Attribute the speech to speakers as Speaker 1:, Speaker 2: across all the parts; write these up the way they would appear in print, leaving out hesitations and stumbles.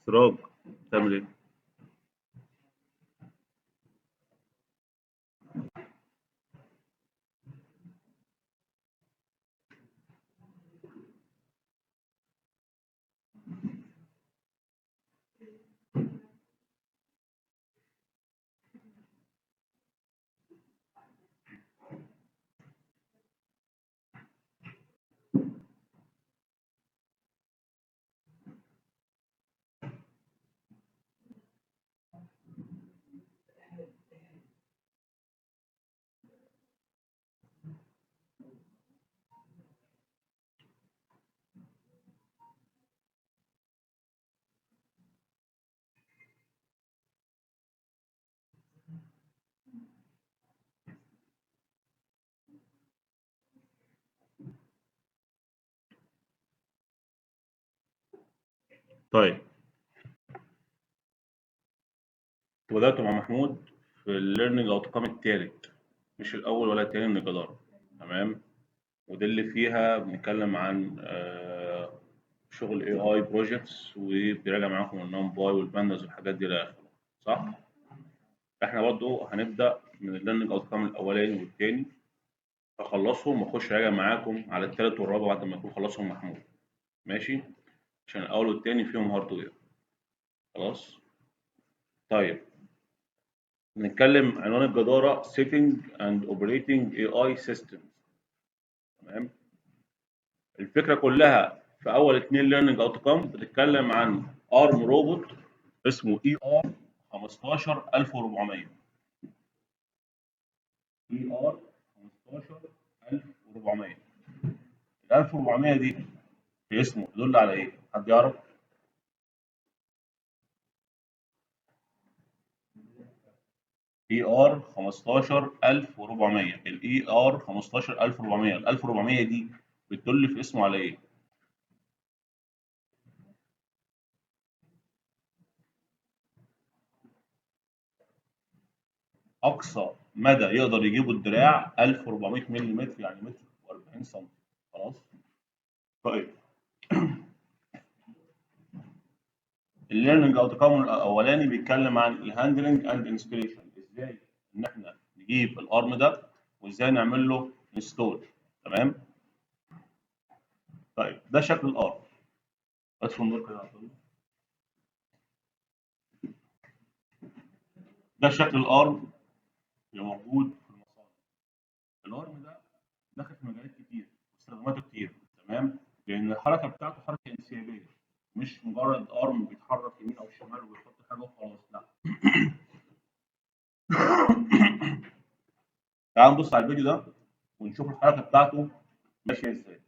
Speaker 1: سراج، بتعمل ايه؟ طيب، بدأت مع محمود في الليرنينج اوتكم التالت، مش الأول ولا التاني من الجدارة. تمام. ودي اللي فيها بنتكلم عن شغل اي اي بروجكتس، وبنراجع معاكم النم باي والبانداز والحاجات دي لآخره. صح؟ احنا برضو هنبدأ من الليرنينج اوتكم الأولاني والتاني، أخلصهم وأخش أراجع معاكم على التالت والرابع بعد ما يكون خلصهم محمود. ماشي؟ عشان الأول والتاني فيهم هاردوير. خلاص؟ طيب، نتكلم عنوان الجدارة Setting and Operating AI Systems. تمام. الفكرة كلها في أول اتنين Learning Outcome بتتكلم عن ARM روبوت اسمه ER 15400. ER 15400. ال 1400 دي في اسمه يدل على إيه؟ حد يعرف؟ ER 15400. ال ER 15400. ال 1400 دي بتدل في اسمه على إيه؟ اقصى مدى يقدر يجيبه الدراع 1400 ملم، يعني متر و40 سم. خلاص. طيب، الليرنينج اوتكم الاولاني بيتكلم عن الهاندلنج اند انستليشن، ازاي ان احنا نجيب الارم ده وازاي نعمل له انستول. تمام. طيب، ده شكل الارم. اطفي النور كده يا عبد الله. ده شكل الارم اللي موجود في المصانع. الارم ده داخل في مجالات كتير واستخداماته كتير. تمام. لان الحركه بتاعته حركه انسيابيه، مش مجرد ارم بيتحرك يمين او شمال وبيحط حاجه وخلاص، لا. تعال نبص على الفيديو ده ونشوف الحركه بتاعته ماشيه ازاي.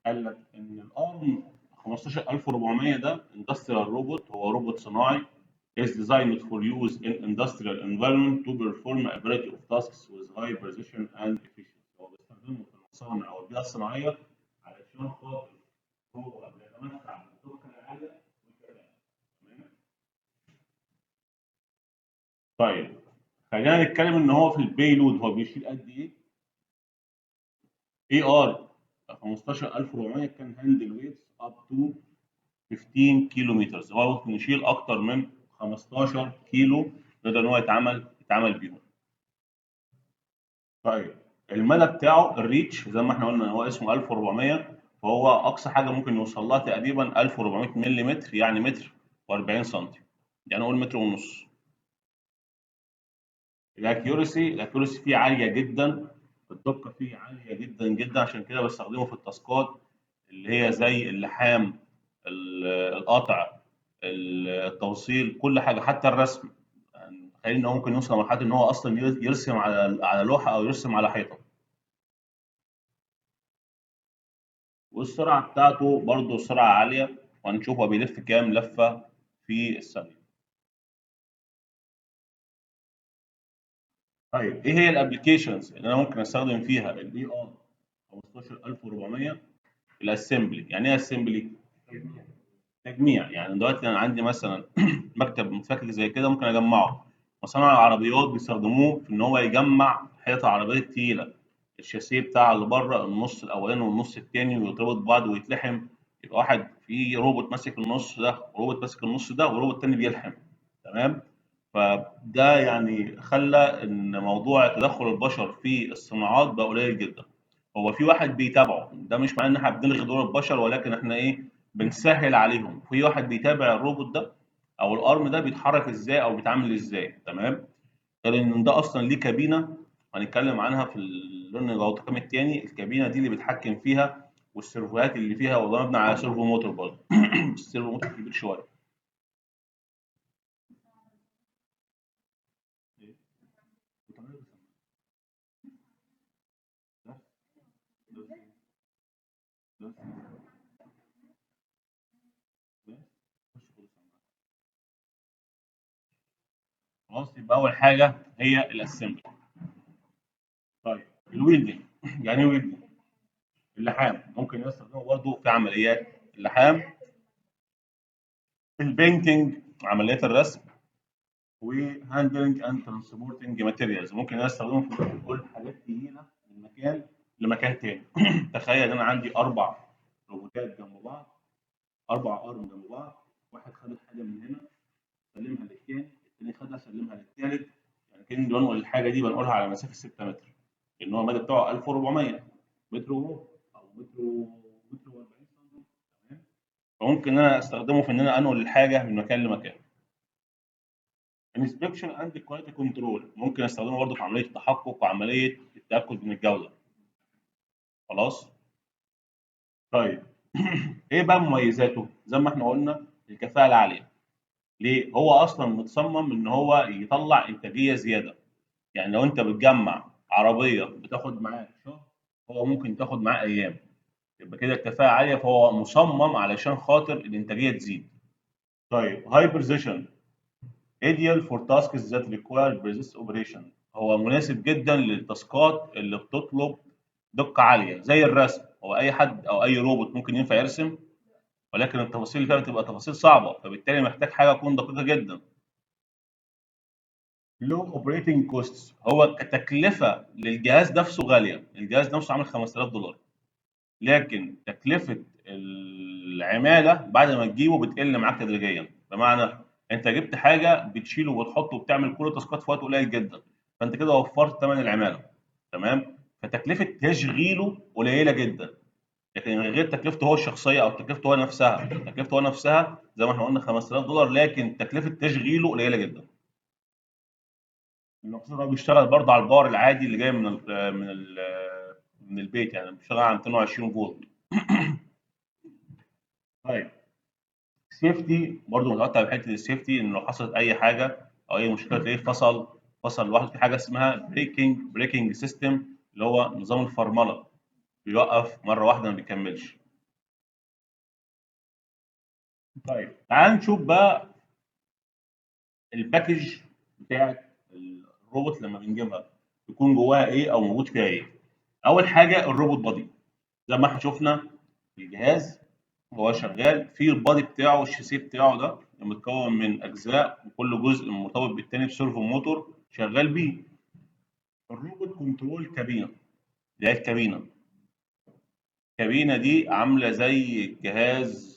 Speaker 1: قال لك ان الارم 15400 ده اندستريال روبوت، هو روبوت صناعي is designed for use in industrial environment to perform a variety of tasks with high precision and efficiency. هو بيستخدمه في المصانع او البيئه الصناعيه علشان خاطر هو بيتمتع بدقه عاليه والكفاءه. تمام؟ طيب، خلينا نتكلم ان هو في البيلود هو بيشيل قد ايه. اي ار 15400 كان هاندل ويتس اب تو 15 كيلو متر. هو ممكن يشيل اكتر من 15 كيلو، يقدر ان هو يتعامل بيهم. طيب، المدى بتاعه الريتش زي ما احنا قلنا هو اسمه 1400، فهو اقصى حاجه ممكن يوصل لها تقريبا 1400 ملم، يعني متر و40 سم. يعني اقول متر ونص. الاكيورسي فيه عاليه جدا، الدقه فيه عاليه جدا جدا، عشان كده بستخدمه في التاسكات اللي هي زي اللحام، القطع، التوصيل، كل حاجه، حتى الرسم. يعني تخيل ان هو ممكن يوصل لمرحله ان هو اصلا يرسم على لوحه او يرسم على حيطه. والسرعه بتاعته برضه سرعه عاليه، وهنشوف هو بيلف كام لفه في الثانيه. طيب ايه هي الابلكيشنز اللي انا ممكن استخدم فيها الاي ار 15400؟ الاسمبلي. يعني ايه اسمبلي؟ تجميع. يعني دلوقتي انا عندي مثلا مكتب متفكك زي كده، ممكن اجمعه. مصانع العربيات بيستخدموه في ان هو يجمع حيطه العربيات التقيله، الشاسيه بتاع اللي بره، النص الاولاني والنص الثاني، ويرتبط ببعض ويتلحم. يبقى واحد في روبوت ماسك النص ده، وروبوت ماسك النص ده، وروبوت تاني بيلحم. تمام. فده يعني خلى ان موضوع تدخل البشر في الصناعات بقى قليل جدا. هو في واحد بيتابعه، ده مش معناه ان احنا بنلغي دور البشر، ولكن احنا ايه، بنسهل عليهم. في واحد بيتابع الروبوت ده او الارم ده بيتحرك ازاي او بيتعامل ازاي. تمام. غير ان ده اصلا ليه كابينه، هنتكلم عنها في اللون الغوطقم الثاني. الكابينه دي اللي بيتحكم فيها، والسيرفوهات اللي فيها، وده مبني على سيرفو موتور برضه. السيرفو موتور كبير شويه. خلاص، يبقى اول حاجه هي الاسمبلي. طيب الويلدنج. يعني ايه ويلدنج؟ اللحام ممكن يستخدمه برضه في عمليات اللحام، البينتنج، عمليات الرسم، وهاندلنج اند ترانسبورتنج ماتيريالز. ممكن استخدمه في كل حاجات تقيله من مكان لمكان تاني. تخيل ان انا عندي اربع روبوتات جنب بعض، اربع ارم جنب بعض، واحد خد الحاجه من هنا سلمها للثاني، الثاني خدها سلمها للثالث. يعني كان بنقول الحاجه دي بنقولها على مسافه 6 متر، لان هو المدى بتاعه 1400 متر ونص، او متر و40 سم. تمام. فممكن انا استخدمه في ان انا انقل الحاجه من مكان لمكان. انسبكشن اند كواليتي كنترول، ممكن استخدمه برضه في عمليه التحقق وعمليه التاكد من الجوده. خلاص. طيب ايه بقى مميزاته؟ زي ما احنا قلنا، الكفاءه العاليه. ليه؟ هو اصلا متصمم ان هو يطلع انتاجيه زياده. يعني لو انت بتجمع عربيه بتاخد معاك شهر، هو ممكن تاخد معاه ايام. يبقى كده الكفاءه عاليه، فهو مصمم علشان خاطر الانتاجيه تزيد. طيب هاي بريسيشن، ideal for tasks that require precise operation. هو مناسب جدا للتاسكات اللي بتطلب دقة عالية زي الرسم. هو أي حد أو أي روبوت ممكن ينفع يرسم، ولكن التفاصيل اللي فيها بتبقى تفاصيل صعبة، فبالتالي محتاج حاجة تكون دقيقة جدا. low operating costs، هو كتكلفة للجهاز نفسه غالية. الجهاز نفسه عامل $5000، لكن تكلفة العمالة بعد ما تجيبه بتقل معاك تدريجيا. بمعنى انت جبت حاجة بتشيله وبتحطه وبتعمل كل التاسكات في وقت قليل جدا، فانت كده وفرت ثمن العمالة. تمام. فتكلفة تشغيله قليلة جدا، لكن غير تكلفته هو الشخصية او تكلفته هو نفسها. تكلفته هو نفسها زي ما احنا قلنا $5000، لكن تكلفة تشغيله قليلة جدا. المقصود هو بيشتغل برضه على الباور العادي اللي جاي من البيت، يعني بيشتغل على 220 فولت. طيب سيفتي برضه متوقع بحته السيفتي، ان لو حصلت اي حاجه او اي مشكله تلاقيه فصل لوحده. في حاجه اسمها بريكنج سيستم، اللي هو نظام الفرمله، بيوقف مره واحده ما بيكملش. طيب تعال نشوف بقى الباكج بتاعت الروبوت لما بنجيبها يكون جواها ايه او موجود فيها ايه. اول حاجه الروبوت بادي. زي ما احنا شفنا الجهاز وهو شغال في البادي بتاعه، الشاسيه بتاعه ده متكون من اجزاء، وكل جزء مرتبط بالتاني بسيرفو موتور شغال بيه. الروبوت كنترول كابينه، اللي هي الكابينه. الكابينه دي عامله زي جهاز،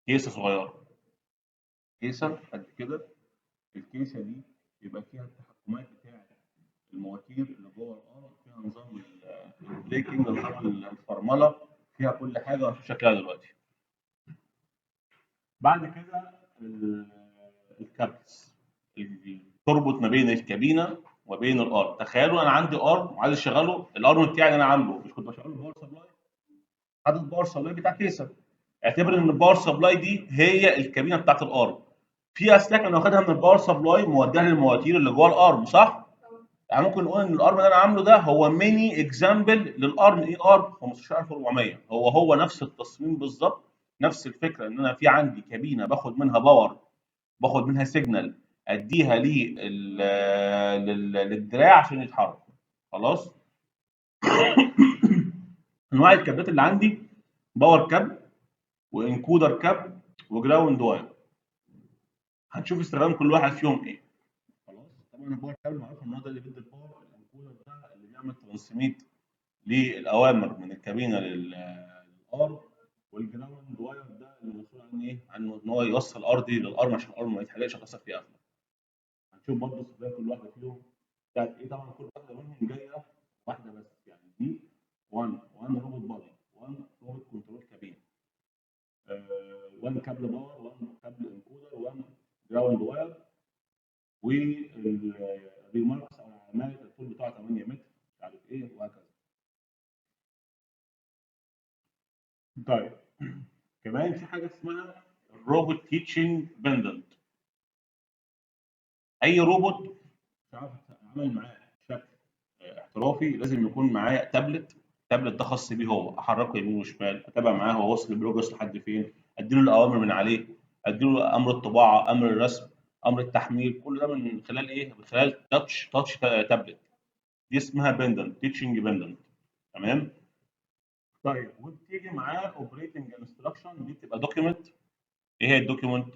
Speaker 1: كيسه صغيره، كيسه قد كده. الكيسه دي يبقى فيها التحكمات بتاعه المواتير اللي جوه الارض، فيها نظام البريكنج، نظام الفرمله، فيها كل حاجه وهنشوف شكلها دلوقتي. بعد كده الكابلز اللي تربط ما بين الكابينه وما بين الارم. تخيلوا انا عندي ارم وعايز اشغله، الارم بتاعي اللي انا عامله مش كنت بشغله باور سبلاي، حاطط باور سبلاي بتاع كيسر. اعتبر ان الباور سبلاي دي هي الكابينه بتاعت الارم، في اسلاك انا واخدها من الباور سبلاي موديها للمواتير اللي جوه الارم، صح؟ يعني ممكن نقول ان الارم اللي انا عامله ده هو ميني اكزامبل للارم اي ار 15400. هو نفس التصميم بالظبط، نفس الفكره ان انا في عندي كابينه باخد منها باور، باخد منها سيجنال اديها للدراع عشان يتحرك. خلاص. انواع الكابلات اللي عندي: باور كابل، وانكودر كابل، وجراوند واير. هنشوف استخدام كل واحد فيهم ايه. خلاص. طبعا الباور كابل معروف ان هو ده اللي بيدي الباور، الانكودر ده اللي بيعمل ترانسميت للاوامر من الكابينه للار، والجراوند واير ده اللي مسؤول عن ايه؟ عن ان هو يوصل ارضي للارم عشان الارم ما يتحرقش يكسر فيه قفله. هنشوف برضه استخدام كل واحده فيهم بتاعت ايه. طبعا كل واحده منهم جايه واحده بس، يعني دي 1 روبوت بادي، 1 روبوت كنترول كابين، 1 كابل باور، 1 كابل انكودر، 1 جراوند واير، والريماركس او علامات الطول بتاعه 8 متر، مش عارف ايه، وهكذا. طيب كمان في حاجه اسمها الروبوت تيتشنج بندنت. اي روبوت مش عارف اتعامل معاه بشكل احترافي لازم يكون معاه تابلت. التابلت ده خاص بيه هو، احركه يمين وشمال، اتابع معاه هو وصل البروجرس لحد فين، اديله الاوامر من عليه، اديله امر الطباعه، امر الرسم، امر التحميل، كل ده من خلال ايه؟ من خلال تاتش تابلت. دي اسمها بندنت، تيتشنج بندنت. تمام. طيب وبتيجي معاه اوبريتنج انستراكشن، دي بتبقى دوكيمنت. ايه هي الدوكيمنت؟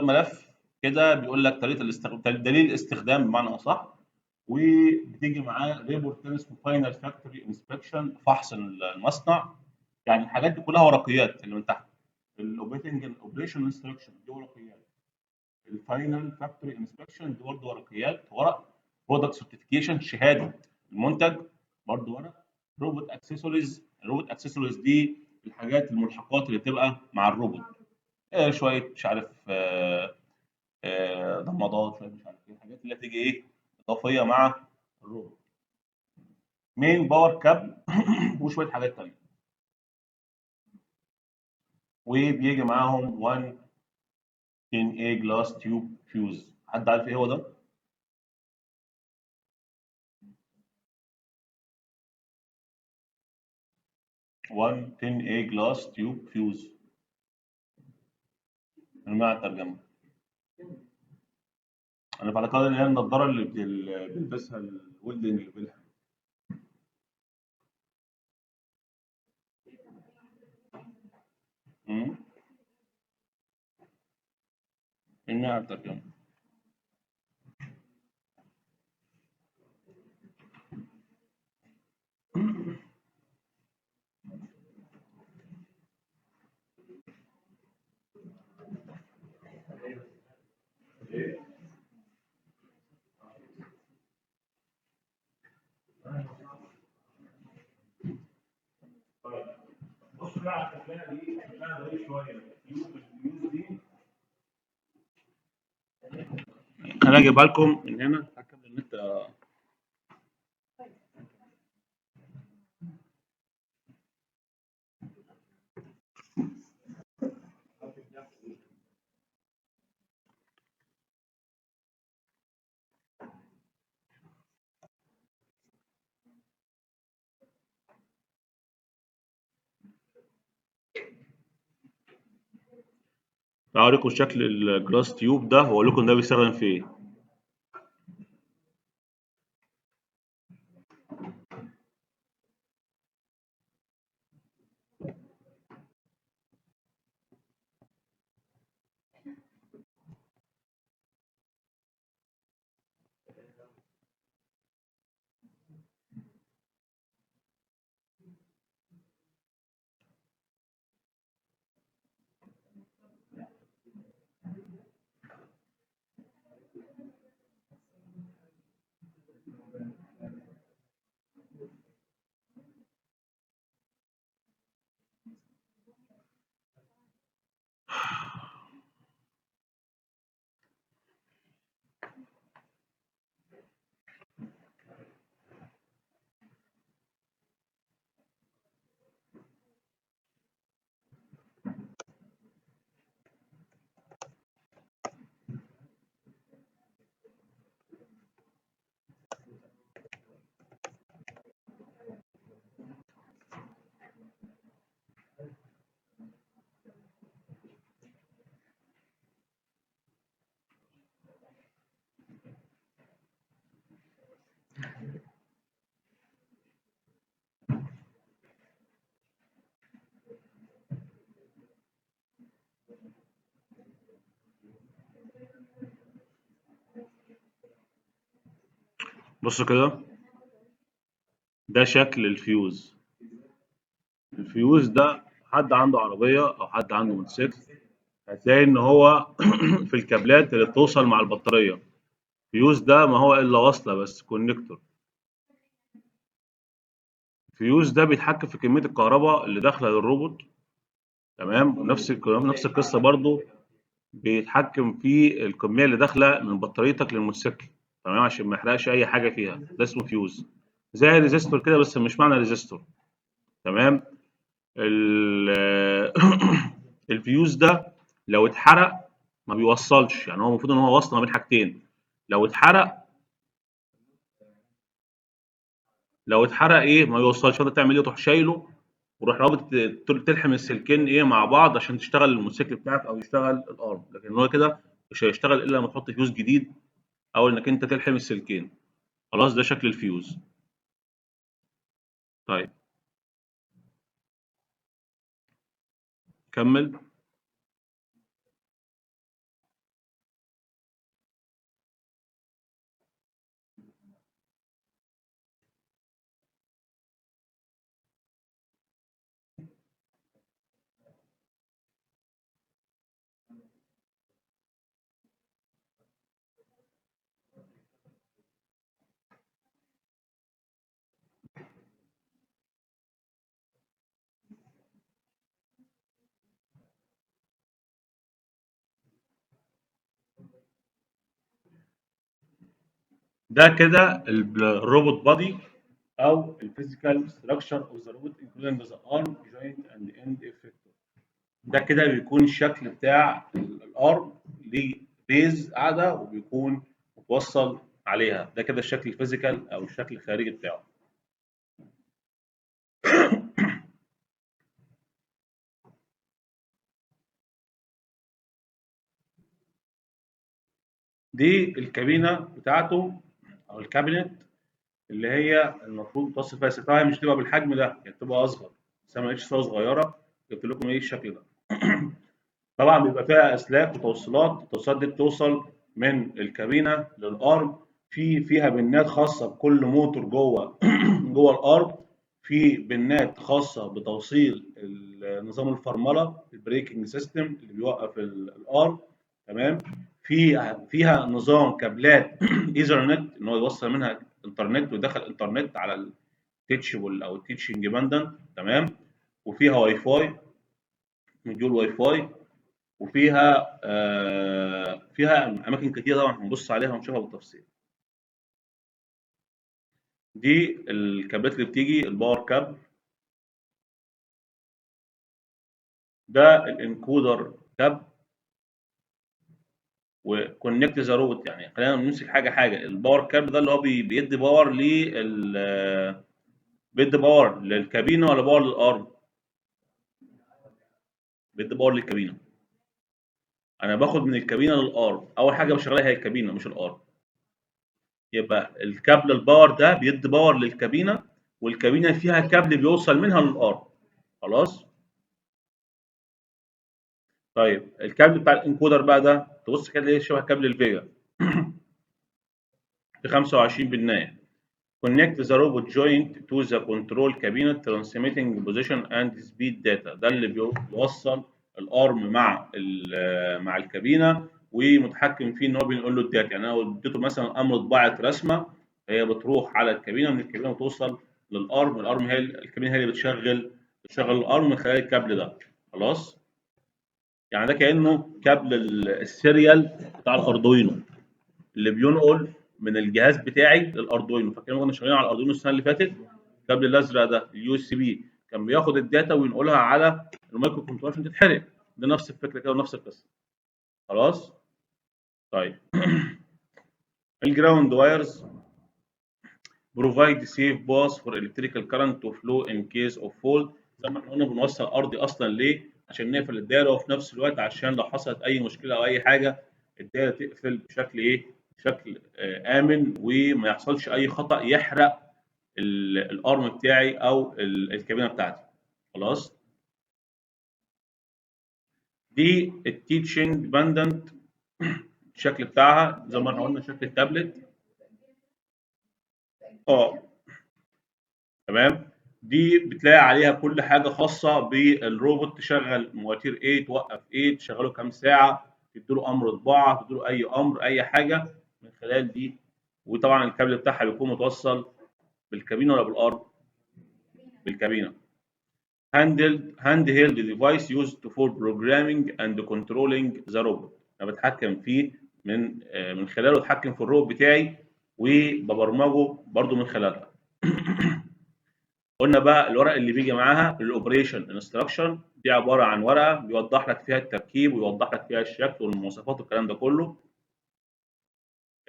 Speaker 1: ملف كده بيقول لك طريقه الاستخدام، دليل الاستخدام بمعنى اصح. وبتيجي معاه ريبورت اسمه فاينل فاكتوري انسبكشن، فحص المصنع. يعني الحاجات دي كلها ورقيات اللي من تحت. الاوبريتنج اوبريشن انستراكشن دي ورقيات. الفاينل فاكتوري انسبكشن دي برضه ورقيات، ورق. برودكت سيرتيفيكيشن، شهاده المنتج، برضه ورق. روبوت اكسسوارز، الروبوت اكسسوارز دي الحاجات الملحقات اللي بتبقى مع الروبوت. شويه مش عارف ضمادات، شويه مش عارف ايه، الحاجات اللي هتيجي ايه اضافيه مع الروبوت. مين باور كابل وشويه حاجات تانيه. وبيجي معاهم 1 10A جلاس تيوب فيوز. حد عارف ايه هو ده؟ 1 10A جلاس تيوب فيوز. من معنى الترجمه؟ انا بعتقد ان هي النضاره اللي بيلبسها الولدنج اللي بيلها. من معنى الترجمه؟ طيب بص بقى على الشغلانه دي، شغلانه غريب شويه. الفيوز دي انا اجيبها لكم من هنا. هكمل النت. هوريكم شكل الجلاس تيوب ده واقول لكم ده بيستخدم في ايه. بص كده، ده شكل الفيوز. الفيوز ده حد عنده عربية أو حد عنده موتوسيكل هتلاقي إن هو في الكابلات اللي بتوصل مع البطارية. فيوز ده ما هو إلا وصلة بس، كونكتور. الفيوز ده بيتحكم في كمية الكهرباء اللي داخلة للروبوت. تمام. ونفس نفس القصة برضو بيتحكم في الكمية اللي داخلة من بطاريتك للموتوسيكل. تمام، عشان ما يحرقش أي حاجة فيها. ده اسمه فيوز، زي ريزيستور كده بس مش معنى ريزيستور. تمام. ال- الفيوز ده لو اتحرق ما بيوصلش، يعني هو المفروض ان هو وصل ما بين حاجتين. لو اتحرق، لو اتحرق ايه ما يوصلش. انت تعمل ايه؟ تروح شايله وروح رابط، تلحم السلكين ايه مع بعض عشان تشتغل الموتوسيكل بتاعك او يشتغل الارم. لكن هو كده مش هيشتغل الا لما تحط فيوز جديد او انك انت تلحم السلكين. خلاص، ده شكل الفيوز. طيب، كمل. ده كده الروبوت بادي او الفيزيكال ستراكشر اوف ذا روبوت انكلودنج ذا ارم جوينت اند اند افكتور. ده كده بيكون الشكل بتاع الارم، ليه بيز قاعده وبيكون متوصل عليها. ده كده الشكل الفيزيكال او الشكل الخارجي بتاعه. دي الكابينه بتاعته او الكابينت اللي هي المفروض توصل فيها ستاير. مش تبقى بالحجم ده، يعني تبقى اصغر. بس انا ما لقيتش صوره صغيره، جبت لكم ايه الشكل ده. طبعا بيبقى فيها اسلاك وتوصيلات. التوصيلات دي بتوصل من الكابينه للارم. فيها بنات خاصه بكل موتور جوه جوه الارم. في بنات خاصه بتوصيل نظام الفرمله، البريكنج سيستم اللي بيوقف الارم. تمام. فيها نظام كابلات ايثرنت ان هو يوصل منها انترنت ويدخل انترنت على التيتشبل او التيتشنج باندن. تمام. وفيها واي فاي، مديول واي فاي. وفيها فيها اماكن كتير طبعا هنبص عليها ونشوفها بالتفصيل. دي الكابلات اللي بتيجي الباور كاب. ده الانكودر كاب. وكونكت ذا روبوت، يعني خلينا نمسك حاجه حاجه. الباور كاب ده اللي هو بيدي باور بيدي باور للكابينه ولا باور للارم؟ بيدي باور للكابينه. انا باخد من الكابينه للارم، اول حاجه بشغلها هي الكابينه مش الارم. يبقى الكابل الباور ده بيدي باور للكابينه، والكابينه فيها كابل بيوصل منها للارم. خلاص. طيب الكابل بتاع الانكودر بقى ده تبص كده ايه شبه كابل الفيجا في 25 بالنايه. Connect the robot joint to the control cabinet transmitting position and speed data. ده اللي بيوصل الارم مع مع الكابينه ومتحكم فيه ان هو بينقل له الداتا. يعني انا لو اديته مثلا امر طباعه رسمه، هي بتروح على الكابينه، من الكابينه بتوصل للارم. الارم هي الكابينه هي اللي بتشغل الارم من خلال الكابل ده. خلاص. يعني ده كانه كابل السيريال بتاع الاردوينو اللي بينقل من الجهاز بتاعي للاردوينو. فاكرين كنا شغالين على الاردوينو السنه اللي فاتت؟ الكابل الازرق ده اليو اس بي كان بياخد الداتا وينقلها على المايكرو كنترول عشان تتحرق. ده نفس الفكره كده ونفس القصه. خلاص. طيب، الجراوند وايرز provide safe path for electrical current to flow in case of fault. زي ما احنا قلنا بنوصل ارضي اصلا ليه؟ عشان نقفل الدايره، وفي نفس الوقت عشان لو حصلت اي مشكله او اي حاجه الدايره تقفل بشكل ايه؟ بشكل امن، وما يحصلش اي خطا يحرق الارم بتاعي او الكابينه بتاعتي. خلاص. دي التيتشنج باندنت. الشكل بتاعها زي ما احنا قلنا شكل التابلت. اه تمام. دي بتلاقي عليها كل حاجه خاصه بالروبوت، تشغل مواتير ايه، توقف ايه، تشغله كام ساعه، تديله امر طباعه، تديله اي امر اي حاجه من خلال دي. وطبعا الكابل بتاعها بيكون متوصل بالكابينه ولا بالارض؟ بالكابينه. hand held device used for programming and controlling the robot. انا بتحكم فيه من خلاله، اتحكم في الروبوت بتاعي وببرمجه برضو من خلالها. قلنا بقى الورق اللي بيجي معاها الاوبريشن انستراكشن، دي عباره عن ورقه بيوضح لك فيها التركيب ويوضح لك فيها الشكل والمواصفات والكلام ده كله.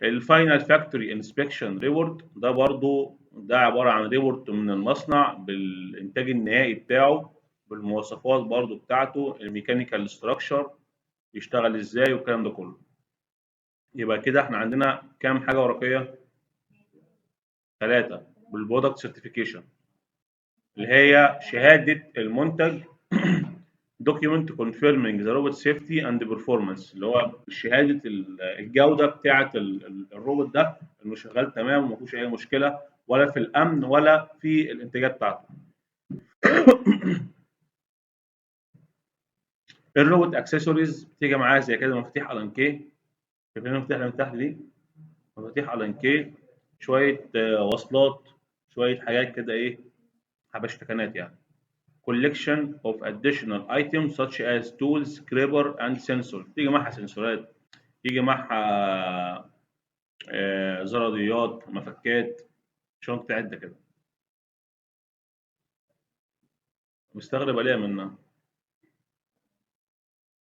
Speaker 1: الفاينل فاكتوري انسبكشن ريبورت ده برضو ده عباره عن ريبورت من المصنع بالانتاج النهائي بتاعه، بالمواصفات برضو بتاعته، الميكانيكال ستراكشر بيشتغل ازاي والكلام ده كله. يبقى كده احنا عندنا كام حاجه ورقيه؟ 3. بالبرودكت سيرتيفيكيشن اللي هي شهاده المنتج document confirming the robot safety and performance، اللي هو شهاده الجوده بتاعه الروبوت ده انه شغال تمام وما فيهوش اي مشكله، ولا في الامن ولا في الانتاجيه بتاعته. الروبوت اكسسوارز بتيجي معاه زي كده مفاتيح الان كي، شايفين المفاتيح اللي من تحت دي؟ مفاتيح الان كي، شويه وصلات، شويه حاجات كده ايه، حبشتكنات يعني. collection of additional items such as tools, scraper and sensor. تيجي معها سنسورات، يجي معها زراديات، مفكات، شنطة عدة كده. مستغرب عليها منها،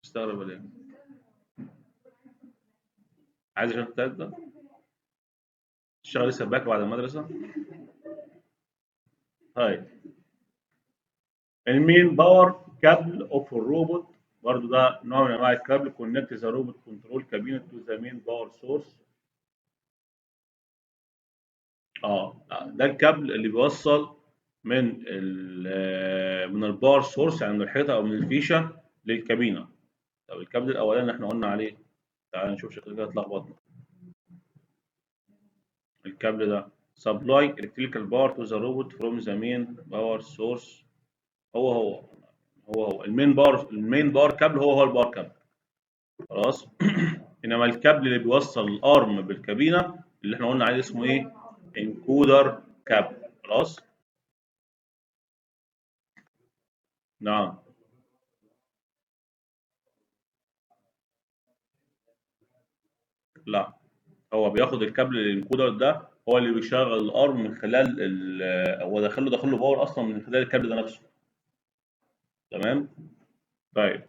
Speaker 1: مستغرب عليها. عايز شنطة عدة؟ تشتغلي سباكة بعد المدرسة؟ طيب. المين باور كابل اوف الروبوت، برضو ده نوع من انواع الكابل. كونكت ذا روبوت كنترول كابينة تو ذا مين باور سورس. ده الكابل اللي بيوصل من الباور سورس، يعني من الحيطه او من الفيشه للكابينه. طب الكابل الاولاني اللي احنا قلنا عليه، تعال نشوف شكله كده اتلخبطنا. الكابل ده supply electrical power to the robot from the main power source. هو المين باور كابل هو الباور كابل. خلاص. انما الكابل اللي بيوصل الارم بالكابينه اللي احنا قلنا عليه اسمه ايه؟ انكودر كابل. خلاص. نعم. لا، هو بياخد الكابل الانكودر ده، هو اللي بيشغل الارم من خلال هو داخل له باور اصلا من خلال الكابل ده نفسه. تمام. طيب.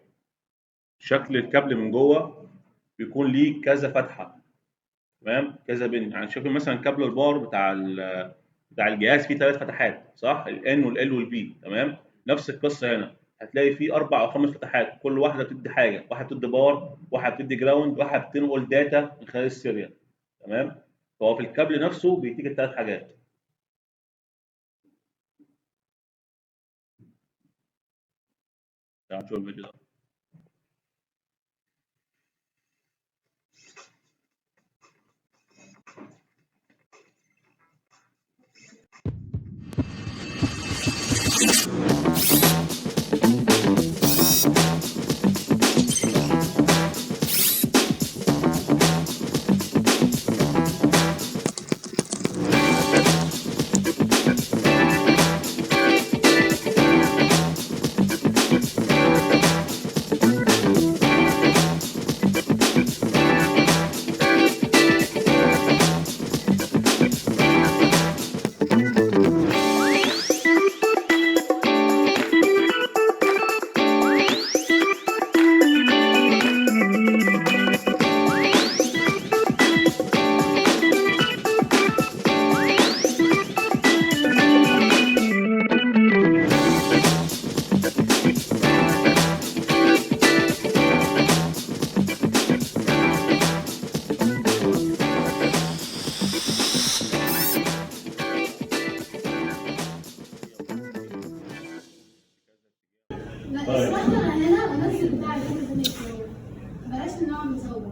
Speaker 1: شكل الكابل من جوه بيكون ليه كذا فتحه. تمام، كذا بين، يعني شوف مثلا كابل الباور بتاع الجهاز فيه 3 فتحات، صح؟ الان والال والبي. تمام. نفس القصه هنا، هتلاقي فيه 4 أو 5 فتحات، كل واحده بتدي حاجه، واحده بتدي باور، واحده بتدي جراوند، واحده بتنقل داتا من خلال السيريال. تمام. فهو في الكابل نفسه بيديك ال3 حاجات. تعال نشوف الفيديو ده.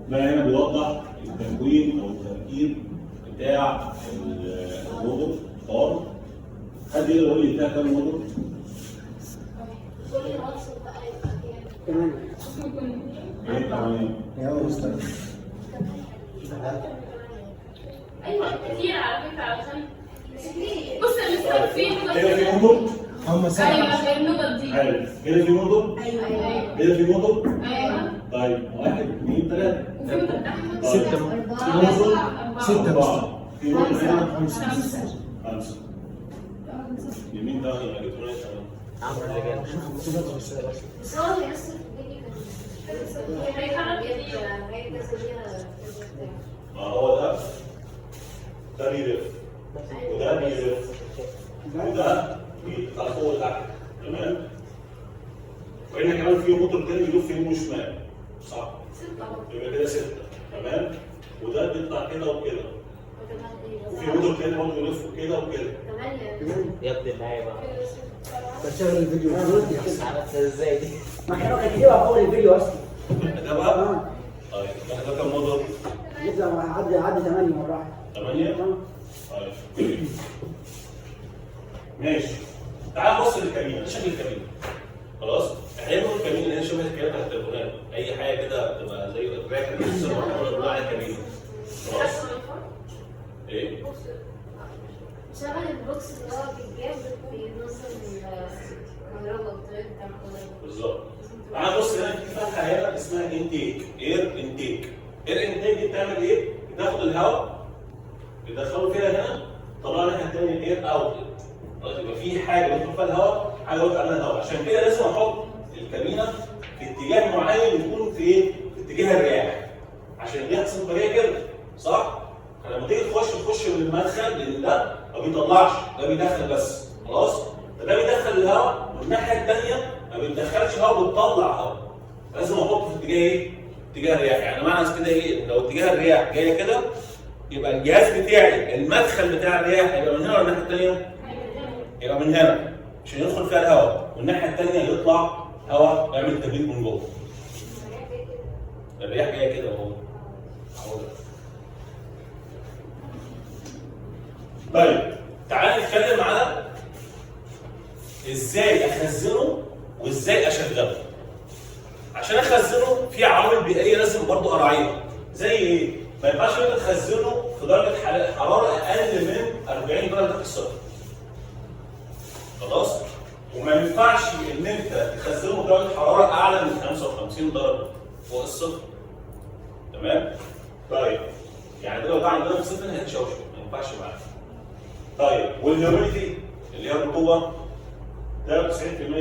Speaker 1: ده هنا بيوضح التكوين او التركيب
Speaker 2: بتاع الموديل ار. حد يقدر يقول لي بتاع كام موديل؟
Speaker 3: 8.
Speaker 2: ايه 8؟
Speaker 4: ايوه كتير على فكره علشان بص يا مستر في
Speaker 2: كده في موديل؟
Speaker 3: هم 7.
Speaker 4: ايوه النقط دي
Speaker 2: حلو. كده في موديل؟
Speaker 4: ايوه
Speaker 2: كده في موديل؟
Speaker 4: ايوه
Speaker 2: طيب 1 2 3
Speaker 4: وفي مدة تحت
Speaker 3: 6.
Speaker 2: في موديل؟
Speaker 3: 6
Speaker 2: 4 في موديل هنا
Speaker 3: 5.
Speaker 2: 5. يمين ده الكترونيات
Speaker 5: عمرو اللي جاي.
Speaker 6: بس هو بيأثر في الفيديو
Speaker 4: هيتحرك كتير.
Speaker 2: ما هو ده بيلف وده بيلف وده بيطلع فوق لتحت. تمام؟ وهنا كمان في موتور تاني بيلف يمين وشمال صح؟ يبقى كده 6. تمام؟ وده بيطلع كده وكده وفي موتور تاني برضه بيلف كده وكده.
Speaker 5: يا ابني النهاية بقى.
Speaker 3: بشغل الفيديو
Speaker 5: بس عملتها ازاي دي؟
Speaker 3: ما احنا كان كتير على اول الفيديو اصلا.
Speaker 2: ده بقى؟ طيب ده كام موتور؟
Speaker 3: يطلع عدي 8 مرات.
Speaker 2: 8؟ طيب ماشي. تعال نبص للكابينه، ده شكل الكابينه. خلاص؟ احنا بنقول الكابينه اللي هي شبه الكابينه بتاعت التليفونات، اي حاجه كده تبقى زي الراك اللي بنقول عليها كابينه. خلاص؟ ايه؟
Speaker 6: شغل البوكس اللي هو بيتجاب بينظم الكهرباء والطريق بتاع الكهرباء.
Speaker 2: بالظبط. تعال نبص هنا في فتحه هنا اسمها انتيك، اير انتيك. اير انتيك دي بتعمل ايه؟ بتاخد الهواء بتدخله فيها هنا طلع لها الثانيه اير اوتلت. خلاص يبقى في حاجه بيدخل فيها الهواء، حاجه بيطلع منها الهواء، عشان كده لازم احط الكابينه في اتجاه معين يكون في ايه؟ في اتجاه الرياح. عشان الرياح تصير طريقه كده، صح؟ فلما تيجي تخش من المدخل لان ده ما بيطلعش، ده بيدخل بس، خلاص؟ فده بيدخل الهواء والناحيه الثانيه ما بيدخلش هواء بتطلع هواء. لازم احطه في اتجاه ايه؟ اتجاه الرياح، يعني معنى كده ايه؟ لو اتجاه الرياح جايه كده يبقى الجهاز بتاعي المدخل بتاع الرياح هيبقى من هنا ولا الناحيه الثانيه؟ يبقى من هنا عشان يدخل فيها الهواء، والناحيه الثانيه يطلع هواء يعمل تبريد من جوه. الرياح جايه كده اهو. طيب تعال نتكلم على ازاي اخزنه وازاي اشغله. عشان اخزنه في عوامل بيئيه لازم برضو اراعيها. زي ايه؟ ما ينفعش انت تخزنه في درجه حراره اقل من 40 درجه تحت الصفر. خلاص؟ وما ينفعش ان انت تخزنه بدرجه حراره اعلى من 55 درجه فوق الصفر. تمام؟ طيب يعني لو ده عندنا في الصفر هيتشوش ما ينفعش معاه. طيب والهيوميديتي اللي هي الرطوبه ده 90%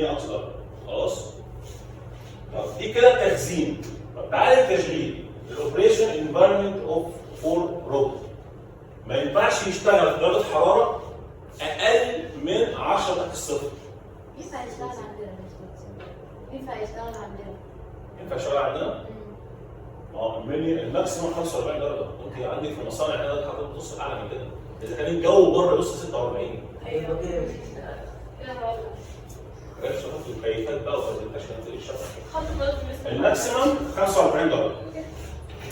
Speaker 2: اقصى درجه. خلاص؟ طب دي كده التخزين. طب تعالى التشغيل. الاوبريشن انفايرمنت اوف فور روبوت ما ينفعش يشتغل في درجه حراره اقل من 10 تحت الصفر.
Speaker 6: ينفع يشتغل عندنا ينفع يشتغل عندنا.
Speaker 2: ينفع يشتغل عندنا؟ ما هو الماكسيموم 45 درجه، انت عندك في المصانع هنا حضرتك بتبص اعلى من كده. اذا كان الجو بره بص 46.
Speaker 5: ايوه كده.
Speaker 2: غير شغل المكيفات بقى عشان تلاقي الشبكه.
Speaker 4: خط برضه مثل
Speaker 2: الماكسيموم 45 درجه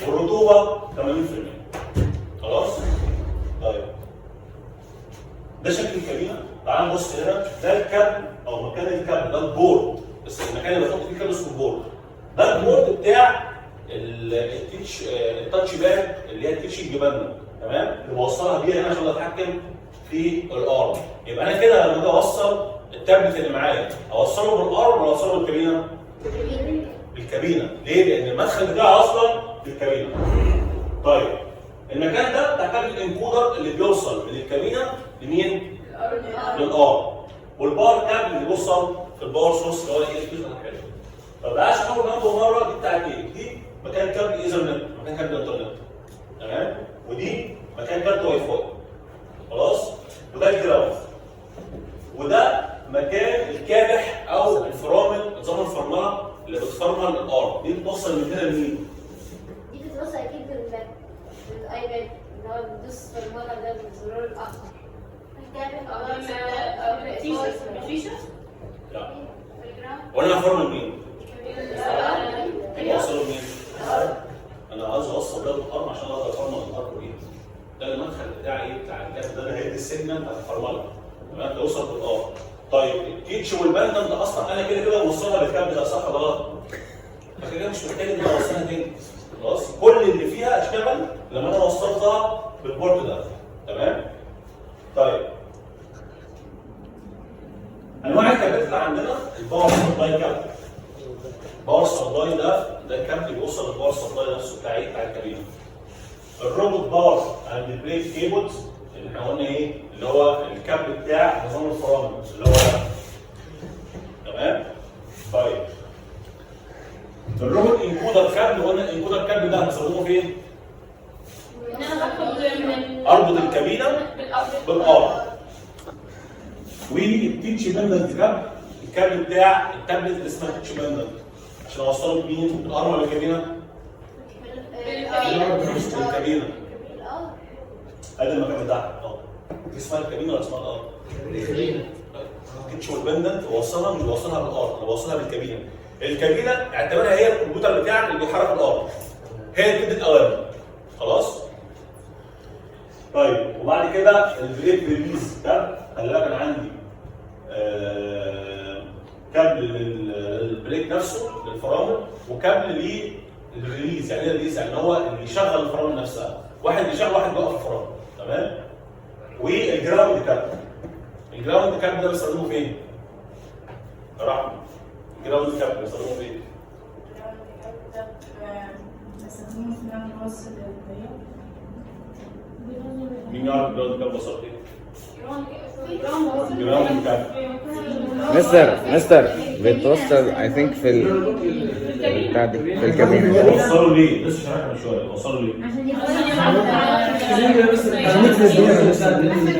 Speaker 2: والرطوبه 80%. خلاص؟ طيب ده شكل الكابينه. تعال نبص هنا، ده الكابل او مكان الكابل، ده البورد، بس المكان اللي بحط فيه كابل اسمه البورد. ده البورد بتاع التاتش باد اللي هي التاتش الجبانه، تمام؟ اللي بوصلها بيها هنا عشان اتحكم في الارم. يبقى انا كده لما اجي اوصل التابلت اللي معايا اوصله بالارم ولا اوصله بالكابينه؟ بالكابينه. ليه؟ لان المدخل بتاعه اصلا بالكابينه. طيب المكان ده بتاع كابل الانكودر اللي بيوصل من الكابينه لمين؟ للار. والباور كابل اللي بيوصل في الباور سورس اللي هو الاي اس بي حلو. طب تعالى نحاول ناخده مره دي بتاعت ايه؟ دي مكان كابل ايثرنت، مكان كابل انترنت. تمام؟ ودي مكان كارت واي فاي. خلاص؟ وده الجراوند. وده مكان الكابح او الفرامل، نظام الفرمله اللي بتفرمل الارم. دي بتوصل من هنا لمين؟
Speaker 6: دي بتوصل اكيد بالايباد اللي هو بتدوس فرمله ده بالزرار الاحمر.
Speaker 4: فيشه
Speaker 2: لا. وانا هفرمل مين؟ اوصله لمين؟ انا عايز اوصل ده بالارم عشان اقدر افرمل الارم بيه. ده المدخل بتاع ايه؟ بتاع الكابل ده اللي هيدي السيجنال بتاع الفرمله. تمام؟ توصل بالار. طيب التيتش والباندم ده اصلا انا كده موصلها بالكابل ده صح ولا غلط؟ فكده مش محتاج ان انا اوصلها تاني. خلاص؟ كل اللي فيها اشتغل لما انا وصلتها بالبورت ده. تمام؟ طيب انواع الكابلات اللي عندنا الباور سبلاي كابل. الباور سبلاي ده الكابل بيوصل للباور سبلاي نفسه بتاع ايه؟ بتاع الكابينه. الروبوت باور اند البريك كيبلز اللي احنا قلنا ايه؟ اللي هو الكابل بتاع نظام الفرامل اللي هو ده. تمام؟ طيب الروبوت انكودر كابل، قلنا الانكودر كابل ده هنستخدمه فين؟ اربط الكابينه بالار. والتيتش باندنت كابل، الكابل بتاع التابلت اللي اسمها تيتش باندنت عشان اوصله بمين؟ بالار ولا بالكابينه؟ بالكابينه. ادي المكان بتاعها دي اسمها الكابينه ولا اسمها الار؟
Speaker 3: الكابينه.
Speaker 2: التيتش والباندنت بوصلها مش بوصلها بالار، انا بوصلها بالكابينه. الكابينه اعتبرها هي الكمبيوتر بتاعك اللي بيحرك الار. هي اللي بتدي الاوامر. خلاص؟ طيب وبعد كده البريك ريليز ده خلي بالك انا عندي كابل للبريك نفسه للفرامل وكابل للريليز. يعني ايه ريليز؟ يعني هو اللي يشغل الفرامل نفسها. واحد بيشغل واحد بيوقف الفرامل. تمام؟ والجراوند كابل. الجراوند كابل ده بيستخدموه فين؟ رحمه. الجراوند كابل بيستخدموه فين؟
Speaker 4: بستخدمه في نعمل وصل
Speaker 2: مين يعرف الجراوند كابل وصل فين؟
Speaker 7: مستر بيتوصل I think في الكابينة.
Speaker 2: وصلوا ليه؟ لسه شرحنا من شويه. وصلوا ليه؟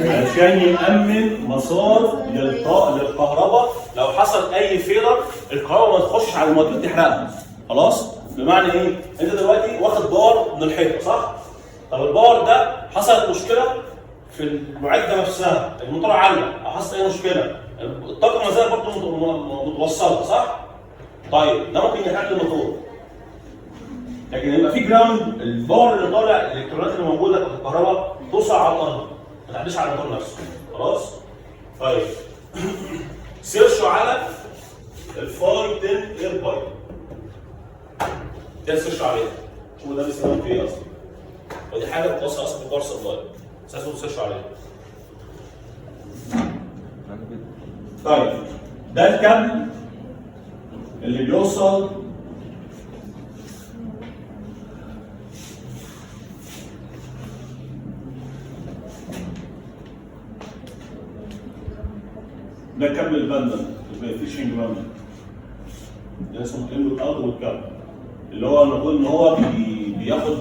Speaker 2: عشان يأمن مسار للكهرباء لو حصل اي فيلر الكهرباء ما تخشش على المواتير تحرقها. خلاص؟ بمعنى ايه؟ انت دلوقتي واخد باور من الحيطه صح؟ طب الباور ده حصلت مشكله في المعده نفسها، الموتور علق او حصل اي مشكله، الطاقه ما زالت برضه متوصله صح؟ طيب ده ممكن يحرق الموتور. لكن يبقى في جراوند الباور اللي طالع الالكترونات اللي موجوده في الكهرباء توصل على الارض ما تعديش على الموتور نفسه. خلاص؟ طيب سيرشوا على الفاي 10 اير بايب. ده سيرشوا عليها. شوفوا ده بيستخدم في ايه اصلا. ودي حاجه بتوصل اصلا بالباور سبلاي. اساسا سيرشوا عليها. طيب ده الكابل اللي بيوصل ده كابل الباندل الفيشنج باندل ده اسمه انبوت اوت كابل اللي هو المفروض ان هو بياخد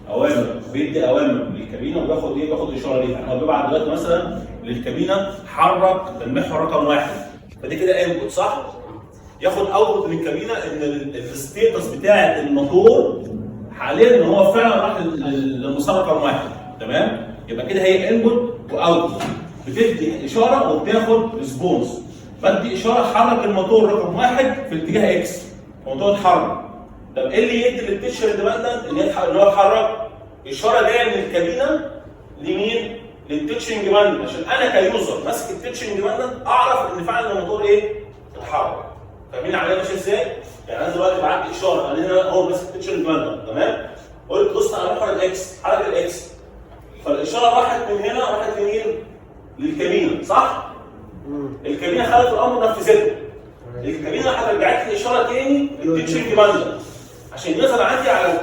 Speaker 2: اوامر، بيدي اوامر للكابينه وبياخد ايه؟ بياخد اشاره ليها. هو بيبعت دلوقتي مثلا للكابينه حرك المحور رقم 1 فدي كده انبوت صح؟ ياخد اوتبوت من الكابينه ان الستيتس بتاع الموتور حاليا ان هو فعلا راح للمسار رقم 1. تمام؟ يبقى كده هي انبوت واوتبوت بتدي اشاره وبتاخد ريسبونس. بدي اشاره حرك الموتور رقم 1 في اتجاه اكس الموتور اتحرك. طب ايه اللي يدي للتيتشر ديبندنت ان هو يتحرك؟ اشاره جايه من الكابينه لمين؟ للتيتشنج ديبندنت عشان انا كيوزر ماسك التيتشنج ديبندنت اعرف ان فعلا الموتور ايه؟ اتحرك. فاهمين العمليه ماشيه ازاي؟ يعني انا دلوقتي بعت اشاره ان انا هو ماسك التيتشنج ديبندنت تمام؟ قلت بص على محور الاكس حرك الاكس فالاشاره راحت من هنا راحت لمين؟ للكابينه صح؟ الكابينه خدت الامر نفذته. الكابينه رجعت لي اشاره تاني للتيتشنج ديبندنت عشان يظهر عندي على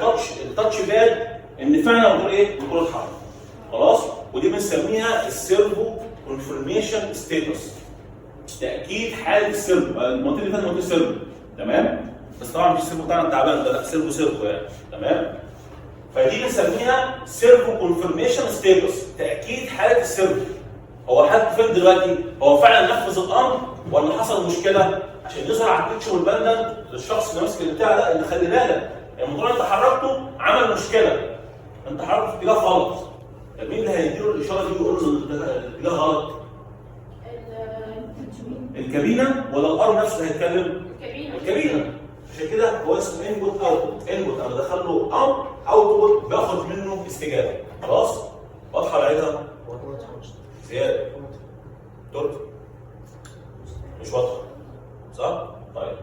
Speaker 2: التاتش باد ان فعلا الموتور ايه؟ الموتور اتحرك. خلاص؟ ودي بنسميها السيرفو كونفرميشن ستيتس. تاكيد حاله السيرفو، الموتور اللي فات موتور سيرفو تمام؟ بس طبعا مش السيرفو بتاعنا التعبان ده لا سيرفو يعني تمام؟ فدي بنسميها سيرفو كونفرميشن ستيتس، تاكيد حاله السيرفو. هو حد فين دلوقتي؟ هو فعلا نفذ الامر ولا حصل مشكله؟ عشان يظهر على التيتش والباندنت للشخص اللي ماسك البتاع ده ان خلي بالك الموتور اللي انت حركته عمل مشكله. انت حركته في اتجاه غلط. طب مين اللي هيديله الاشاره دي ويقول له الاتجاه غلط؟ الكابينه ولا الار نفسه اللي هيتكلم؟ الكابينه. عشان كده هو اسمه انبوت اوتبوت. انبوت انا بدخل له امر، اوتبوت باخد منه استجابه. خلاص؟ واضحه بعيدها؟ زياده تركي مش واضحه صح؟ طيب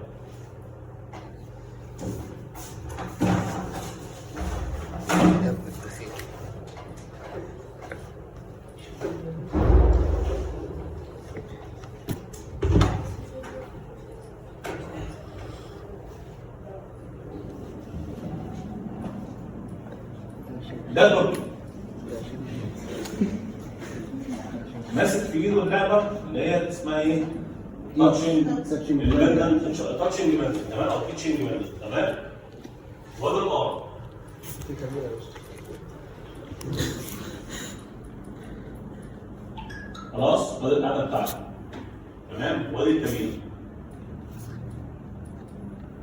Speaker 2: ده تركي ماسك في ايده اللعبه اللي هي اسمها ايه؟ تاتشنج ديبندنت تاتشنج ديبندنت تمام او تيتشنج ديبندنت تمام؟ وده الار خلاص وده القاعده بتاعتي تمام؟ وادي التمرين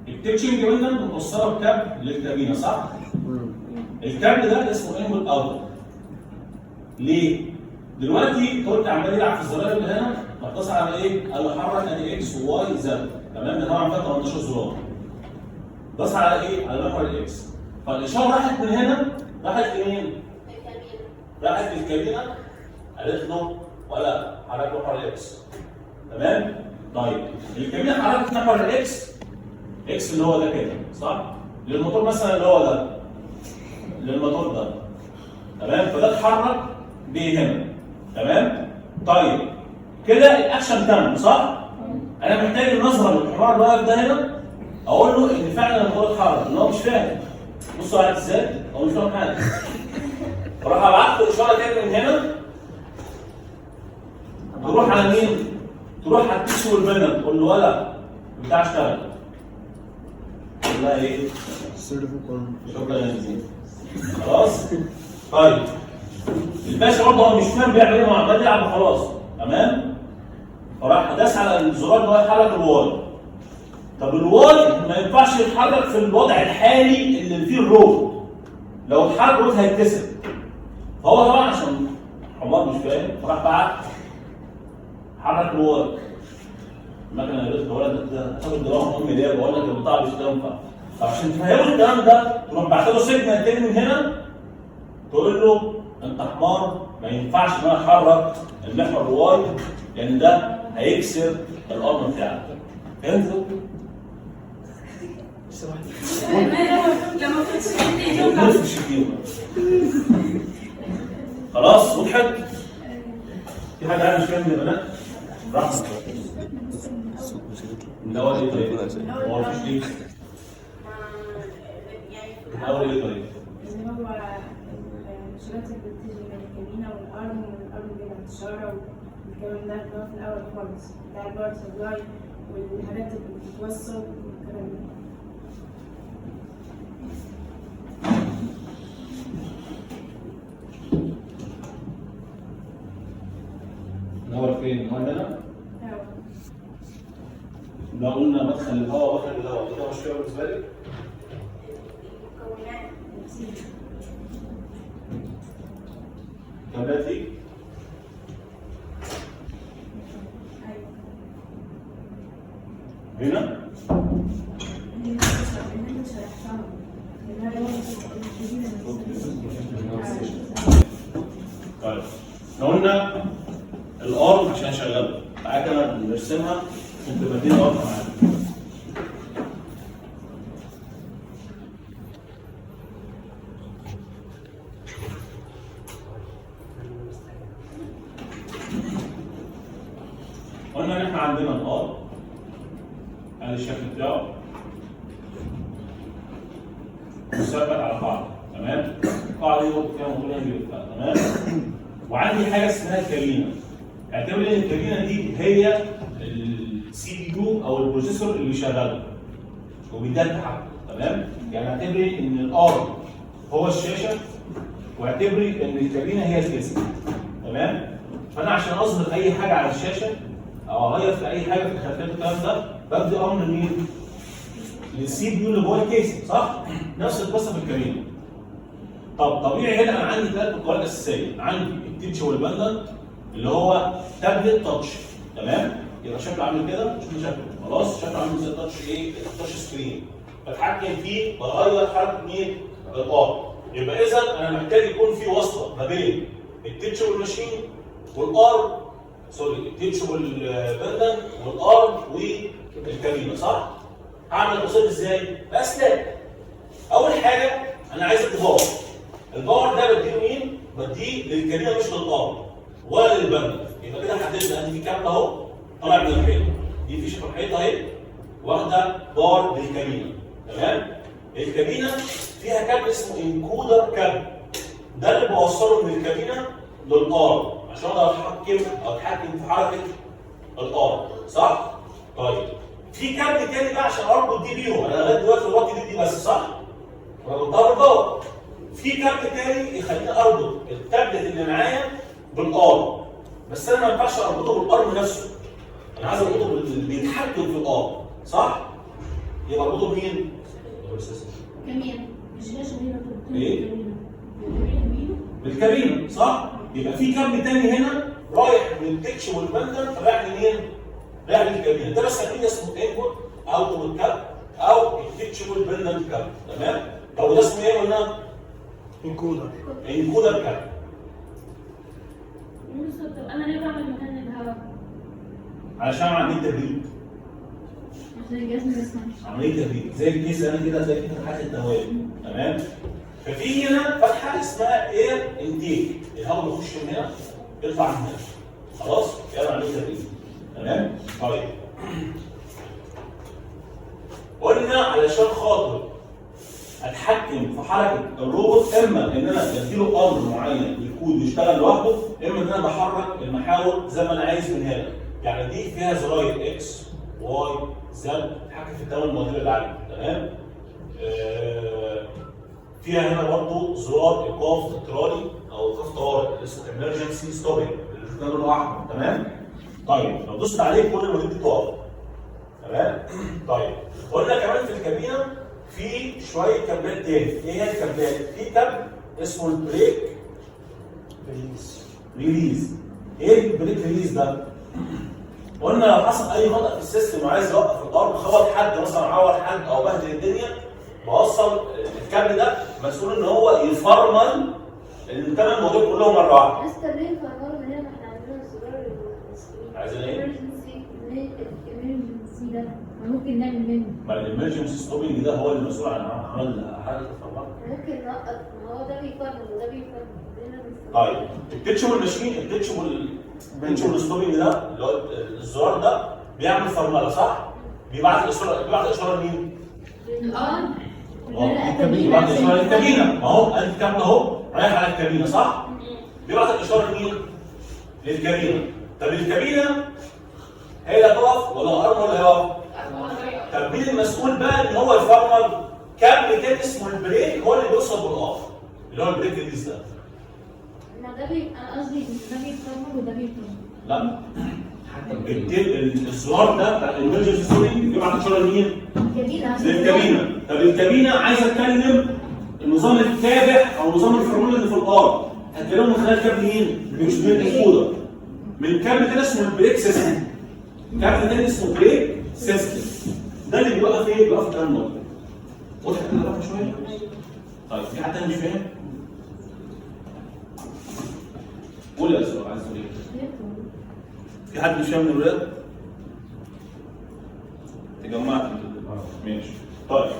Speaker 2: التيتشنج ديبندنت متوصله بكابل للكابينه صح؟ الكابل ده اسمه انبوت اوت ليه؟ دلوقتي تورك عمال يلعب في الزراير اللي هنا متصل على ايه؟ قال له حرك ادي اكس وواي زد تمام؟ ده طبعا فيها 18 زرار بص على ايه؟ على محور الاكس فالاشاره راحت من هنا راحت لمين؟ راحت للكابينه قالت له ولا حرك محور الاكس تمام؟ طيب الكابينه حركت محور الاكس اكس اللي هو ده كده صح؟ للموتور مثلا اللي هو ده للموتور ده تمام؟ فده اتحرك بيه هنا تمام؟ طيب كده الاكشن تم صح؟ انا محتاج النظره للحمار اللي واقف ده هنا اقول له ان فعلا الموتور اتحرك ان هو مش فاهم بصوا على ازاي هو مش فاهم حاجه اروح ابعت له اشاره تاني من هنا تروح على مين؟ تروح على التيشو والبنر تقول له ولا بتاع اشتغل تقول لها ايه؟ شكرا يا زين خلاص؟ طيب الباشا برضه هو مش فاهم بيعمل ايه هو عمال يلعب وخلاص تمام؟ فراح داس على الزرار اللي هو يحرك الواي طب الواي ما ينفعش يتحرك في الوضع الحالي اللي فيه الروبوت لو اتحرك الروبوت هيتكسر فهو طبعا عشان حمار مش فاهم فراح بعت حرك الواي المكنه اللي قلت له ده هتاخد دراهم امي ليه بقول لك البتاع مش تنفع فعشان تفهمه الكلام ده تروح بعت له سيجنال تاني من هنا تقول له انت حمار ما ينفعش ان انا احرك المحور الواي لان ده هيكسر الارم بتاعك فهمت؟
Speaker 4: لما كنت
Speaker 2: خلاص وضحت؟ في حد عارف مش فاهم يا بنات؟ براحتك من اول ايه طيب؟ هو مفيش ليه؟ من اول ايه طيب؟
Speaker 8: اللي هو الشبات اللي بتيجي من الكابينة والأرم بين الإشارة والكلام ده اللي هو في الأول خالص بتاع الباور سبلاي والحاجات اللي بتتوصل والكلام ده.
Speaker 2: الهواء فين؟ الهواء هنا؟ لو قلنا مدخل الهواء ومخرج الهواء ده مشكلة بالنسبة لي؟ كابلات دي؟ هنا؟ طيب لو قلنا الارم عشان شغاله تعالى كده نرسمها انت بدينا الارم معانا قلنا ان احنا عندنا الار ادي الشكل بتاعه مثبت على قاعده تمام القاعده دي فيها موتور بيلفها تمام وعندي حاجه اسمها الكابينه اعتبر ان الكابينه دي هي السي بي يو او البروسيسور اللي بيشغله وبيديها التحكم تمام يعني اعتبري ان الار هو الشاشه واعتبري ان الكابينه هي الكيسه تمام فانا عشان اظهر اي حاجه على الشاشه او اغير في اي حاجه في الخلفيات الكلام ده بدي امر مين؟ للسي بي يو اللي جوه الكيس صح؟ نفس القصه في الكابينه. طب طبيعي هنا انا عندي ثلاث مكونات اساسيه، عندي التيتش والبندنت اللي هو تابلت تاتش تمام؟ يبقى شكله عامل كده شوف شكله خلاص شكله عامل زي التاتش ايه؟ التاتش سكرين بتحكم فيه بغير حركه مين؟ الار يبقى اذا انا محتاج يكون في وصله ما بين التيتشبل ماشين والارم، سوري التيتشبل بندن والارم والكابينه، صح؟ هعمل الاوصال ازاي؟ باسلاك. اول حاجه انا عايز الباور. الباور ده بديه مين؟ بديه للكابينه مش للارم ولا للبندن. يبقى كده حددنا ان في كابل اهو طالع من الحيطه، دي فيشه في الحيطه اهي واخده باور للكابينه، تمام؟ الكابينه فيها كابل اسمه انكودر كابل، ده اللي بوصله من الكابينه للارم عشان اقدر اتحكم في حركه الارم، صح؟ طيب في كابل تاني بقى عشان اربط دي بيهم، انا لغايه دلوقتي ربطت دي بس، صح؟ ربطتها بالباور. في كابل تاني يخليني اربط التابلت اللي معايا بالارم، بس انا ما ينفعش اربطه بالارم نفسه، انا عايز اربطه باللي بيتحكم في الارم، صح؟ يبقى اربطه بمين؟
Speaker 8: كمان مش لاش غير
Speaker 2: ايه؟ بالكابينه، صح؟ يبقى في كابل تاني هنا رايح من التكش والبندن رايح لمين؟ رايح للكابينه، ده بسميه اسمه انبوت اوتبوت كاب او التكش والبندن كاب، تمام؟ طب وده اسمه ايه قلنا؟
Speaker 3: انكودر.
Speaker 2: انكودر كاب.
Speaker 8: طب انا ليه بعمل مكان الهواء؟
Speaker 2: علشان عمليه تبريد.
Speaker 8: عشان الجسم ما يسخنش.
Speaker 2: عمليه تبريد زي الكيس انا كده، زي فتحات التهويه، تمام؟ ففي هنا فتحه اسمها اير انتيك، الهواء بيخش من هنا يطلع من هنا، خلاص؟ يلا عمليه تبريد، تمام؟ طيب قلنا علشان خاطر اتحكم في حركه الروبوت، اما ان انا بديله امر معين الكود يشتغل لوحده، اما ان انا بحرك المحاور زي ما انا عايز من هنا. يعني دي فيها زراير اكس واي زد تتحكم في الثمان مواتير اللي عليها، تمام؟ فيها هنا برضه زرار ايقاف اضطراري او ايقاف طوارئ اللي اسمه emergency stopping اللي شفناه لونه احمر، تمام؟ طيب لو دوست عليه كل المواتير دي تقف، تمام؟ طيب قلنا كمان في الكابينه في شويه كابلات تاني، ايه هي الكابلات؟ في كابل اسمه البريك ريليز. ايه البريك ريليز ده؟ قلنا لو حصل اي خطا في السيستم وعايز يوقف الارض، خبط حد مثلا، عور حد او بهدل الدنيا، بوصل الكابل ده مسؤول ان هو يفرمل الثمان مواتير كلهم مره واحده.
Speaker 6: بس تمرين فرمله من هنا، ما احنا عندنا الزرار السكرين.
Speaker 2: عايزين ايه؟
Speaker 8: الامرجنسي ده ممكن نعمل منه.
Speaker 2: ما الامرجنسي ستوبنج ده هو اللي مسؤول عن عمل حاله الفرمله.
Speaker 6: ممكن نوقف، ما هو ده بيفرمل وده بيفرمل.
Speaker 2: طيب التيتشبل ماشين، التيتشبل ستوبنج ده اللي هو الزرار ده بيعمل فرمله، صح؟ بيبعت اشاره لمين؟
Speaker 8: الارم.
Speaker 2: بيبعت اشاره للكابينه، ما هو ادي كابل اهو رايح على الكابينه، صح؟ بيبعت الاشاره لمين؟ للكابينه. طب الكابينه هي اللي هتقف ولا الارم هو اللي هيقف؟ طب مين المسؤول بقى ان هو يفرمل؟ كابل تاني اسمه البريك هو اللي بيوصل بالارم اللي هو البريك ريليز ده.
Speaker 8: ما ده انا قصدي ده بيفرمل وده بيفرمل.
Speaker 2: لا الزرار ده بتاع الامرجنسي ستوري بيبعت اشاره لمين؟ للكابينه. طب الكابينه عايزه تكلم النظام التابع او نظام الفرمول اللي في الارض، هتكلمه من خلال كابل مين؟ مش من الانكودر، من كابل كده اسمه البريك سيستم. كابل تاني اسمه بريك سيستم، ده اللي بيوقف ايه؟ بيوقف الكلام ده. واضح كده بقى شويه؟ طيب في حد تاني مش فاهم؟ قول يا استاذ عايز تقول ايه؟ في حد مش فاهم من الولاد؟ تجمعت ماشي. طيب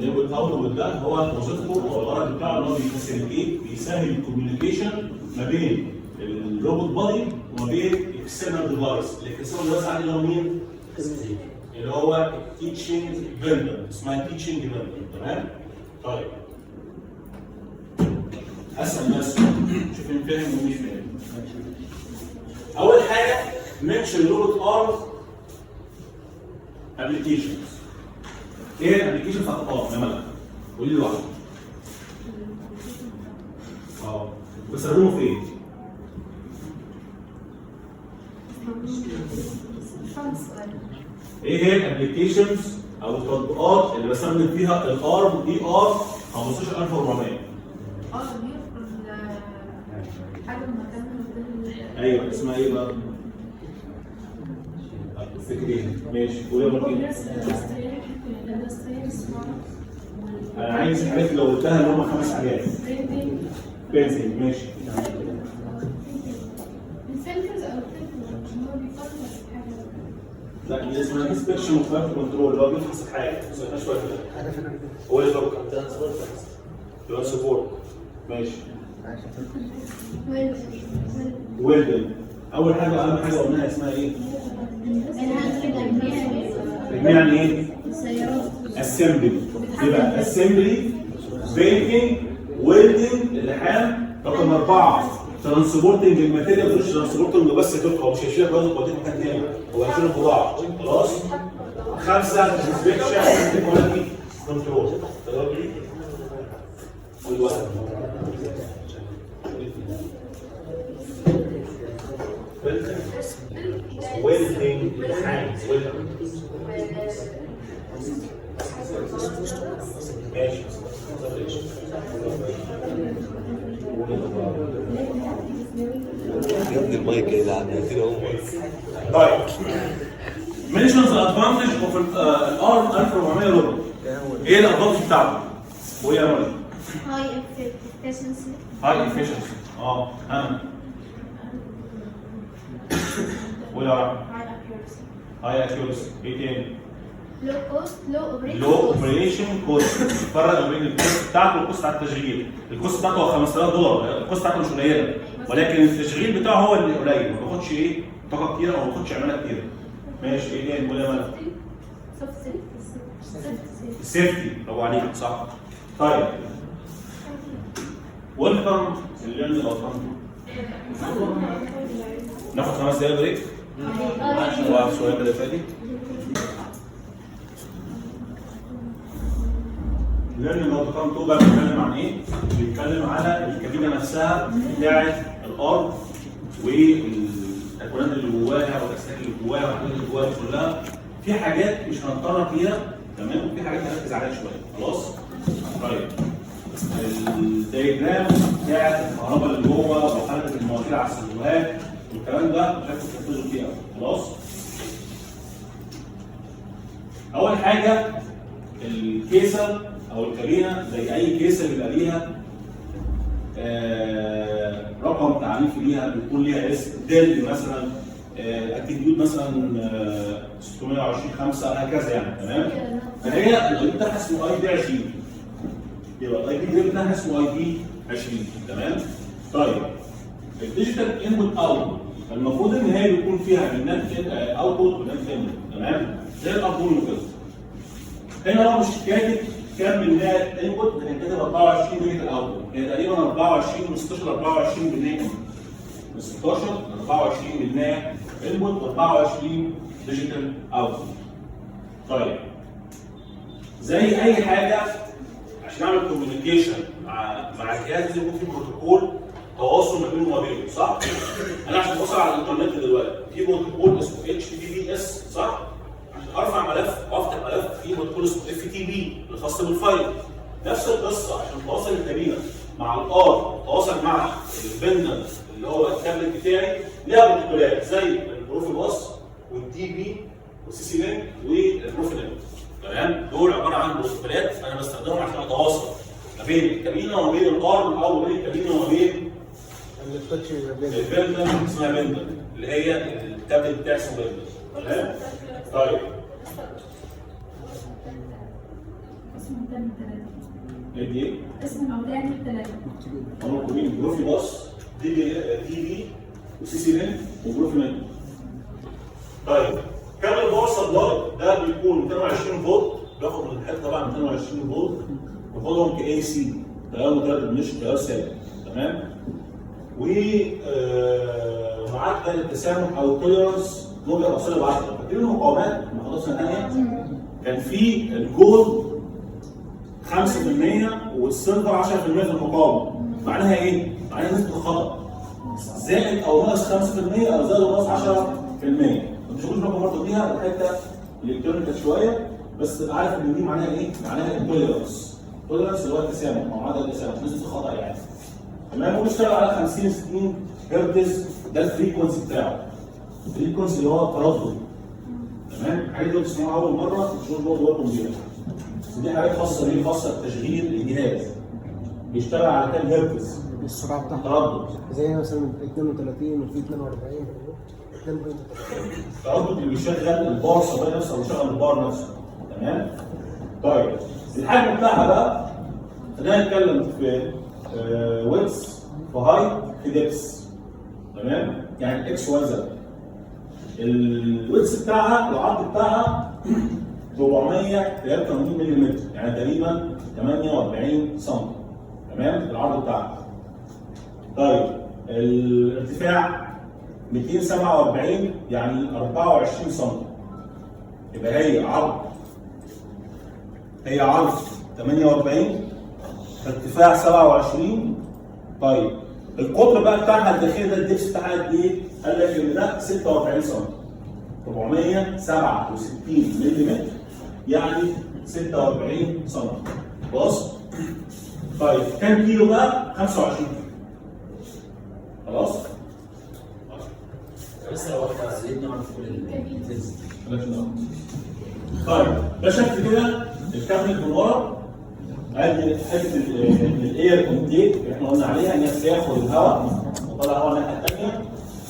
Speaker 2: الاوتبوت ده هو وظيفته او الغرض بتاعه ان هو بيفاسيليتيت، بيسهل الكوميونيكيشن ما بين الروبوت بادي وما بين الاكسترنال ديفايس. الاكسترنال ديفايس عندي اللي هو مين؟ اللي هو التيتشنج فيندر، اسمها تيتشنج فيندر، تمام؟ طيب اسال بس شوف مين فاهم ومين مش فاهم. اول حاجه منشن روبوت ارم ابلكيشنز. ايه الابلكيشن بتاعت الارم يا ملك؟ قول لي لوحدك. بستخدمه في ايه؟ ايه هي الابلكيشنز او التطبيقات اللي بستخدم فيها الارم دي ار 15400؟ ايوه اسمها ايه بقى؟ فكرين ماشي قولي بقى. انا عايز الحاجات اللي قلتها اللي هم 5 حاجات. بنزين ماشي. لا دي اسمها انسبكشن وكواليتي كنترول اللي هو بيفحص الحاجه ما سمعناش شويه كده. هو اللي بقى ترانسبورت ماشي. ويلدنج اول حاجه اهم حاجه قلناها اسمها ايه؟ تجميع يعني ايه؟ اسمبلي. يبقى اسمبلي بيكنج ويلدنج اللحام. رقم 4 ترانسبورتنج الماتيريال. مش ترانسبورتنج بس كده هو مش هيشيلك برضه يوديك مكان تاني هو هيشيلك بضاعه خلاص. 5 انسبكشن كواليتي كنترول. والواحد ويلدنج اللحام ماشي.
Speaker 9: يبني المايك اللي عندنا كده هو.
Speaker 2: طيب منشنز ادفانتج اوف الارم 1400 روبوت. ايه الادفانتج بتاعته؟ وايه يا مريم؟
Speaker 6: هاي efficiency.
Speaker 2: هاي افيشنسي. انا ولا هاي اكيورسي. ايه تاني؟
Speaker 6: لو كوست
Speaker 2: لو اوبريشن كوست. فرق بين الكوست بتاعته والكوست بتاع التشغيل. الكوست بتاعته هو $5000. الكوست بتاعته مش قليله ولكن التشغيل بتاعه هو اللي قليل ما بياخدش ايه طاقه كتير او ما بياخدش عماله كتير. ماشي. ايه تاني؟ ولا مالك؟ السيفتي. برافو عليك صح. طيب ويلكم الليرنينج اوتكم. ناخد 5 دقايق بريك عشان نوقف شويه كده فادي. الليرنينج اوتكم 2 بقى بيتكلم عن ايه؟ بيتكلم على الكابينه نفسها بتاعت الارض والتكوينات اللي جواها والاسلاك اللي جواها والحاجات اللي جواها كلها. في حاجات مش هنضطر فيها تمام وفي حاجات هنركز عليها شويه خلاص. طيب الدايجرام بتاعت الكهرباء اللي جوه وحركه المواتير على السلوهات والكلام ده مش عارف تركزوا فيه قوي خلاص. اول حاجه الكيسه او الكابينه زي اي كيسه بيبقى ليها رقم تعريفي ليها بيكون ليها اسم ديل مثلا اتيتيود مثلا 620 5 هكذا يعني تمام. فهي الاي بي بتاعها اسمه اي بي 20 يبقى الاي بي بتاعها اسمه اي بي 20 تمام. طيب الديجيتال انبوت اوت المفروض ان هي بيكون فيها بيانات اوتبوت وبيانات انبوت تمام زي الارقام كده. هنا هو مش كاتب كام من انبوت لكن كاتب 24 ديجيتال اوتبوت. هي تقريبا 24 من 16 24 بالنهايه من 16 ل 24 بالنهايه انبوت و24 ديجيتال اوتبوت. طيب زي اي حاجه عشان اعمل كوميونيكيشن مع الجهاز لازم يكون في بروتوكول تواصل ما بينه وما بينه صح؟ انا عشان اوصل على الانترنت دلوقتي في بروتوكول اسمه HTTPS صح؟ عشان ارفع ملف وافتح ملف في بروتوكول اسمه FTP الخاص بالفايل. نفس القصه عشان تواصل الكابينه مع الار تواصل مع البندل اللي هو التابلت بتاعي ليها بروتوكولات زي البروفيباص والدي بي والسي سي لينك والبروفيلينك تمام. دول عباره عن بروتوكولات انا بستخدمهم عشان اتواصل ما بين الكابينه وما بين الارم او ما بين الكابينه وما بين البندل اسمها بندل اللي هي التابلت بتاعي اسمه بندل تمام. طيب
Speaker 8: اسمه تاني 3
Speaker 2: ايه دي؟
Speaker 8: اسم الاولاني 3
Speaker 2: هم موجودين بروفيباص دي بي وسي سي لينك وبروفيلينك. طيب كابل باور سبلاي ده بيكون 220 فولت بياخد من الحته طبعا 220 فولت باخدهم كاي سي تيار متردد مش تيار ثابت تمام. ومعدل التسامح او التوليرنس موجب او سالب 10. فاكرين المقاومات محاضرات سنه ثانيه كان في الجولد 5% والسيلفر 10% في المقاومه. معناها ايه؟ معناها نسبه الخطا زائد او ناقص 5% او زائد او ناقص 10% ما تشوفوش بالكم برضه بيها الحته الالكترونيكال شويه، بس تبقى عارف ان دي معناها ايه؟ معناها التوليرنس. التوليرنس اللي هو التسامح او معدل التسامح، نسبه الخطا يعني. تمام؟ وبيشتغل على 50 60 هرتز، ده الفريكونسي بتاعه. الفريكونسي اللي هو التردد. تمام؟ الحاجات دي بتسمعوها اول مره مش برضه بالكم بيها. بس دي حاجات خاصه بيه، خاصه بتشغيل الجهاز. بيشتغل على كام هرتز؟
Speaker 3: السرعه بتاعته
Speaker 2: تردد.
Speaker 3: زي مثلا 32 وفي 42
Speaker 2: التردد اللي بيشغل الباور سبلاي نفسه او بيشغل الباور نفسه. تمام؟ طيب الحجم بتاعها بقى خلينا نتكلم في ويدث، في هايت، في ديبس. تمام؟ يعني اكس واي زد. الويدث بتاعها العرض بتاعها 483 ملم، يعني تقريبا 48 سم. تمام؟ العرض بتاعها. طيب الارتفاع 247 يعني 24 سم. يبقى هي عرض 48، ارتفاع 27. طيب القطر بقى بتاعها الداخلي ده الدبس بتاعها قد ايه؟ قال لك ان ده 46 سم. 467 ملم يعني 46 سم. خلاص؟ طيب كام كيلو بقى؟ 25 كيلو. خلاص؟
Speaker 5: بس لو احنا عايزين نعرف كل الديتيلز.
Speaker 2: طيب ده شكل كده الكابل من ورا. ادي حته الاير انتيك اللي احنا قلنا عليها ان هي بتاخد الهواء وطلع هواء الناحيه الثانيه.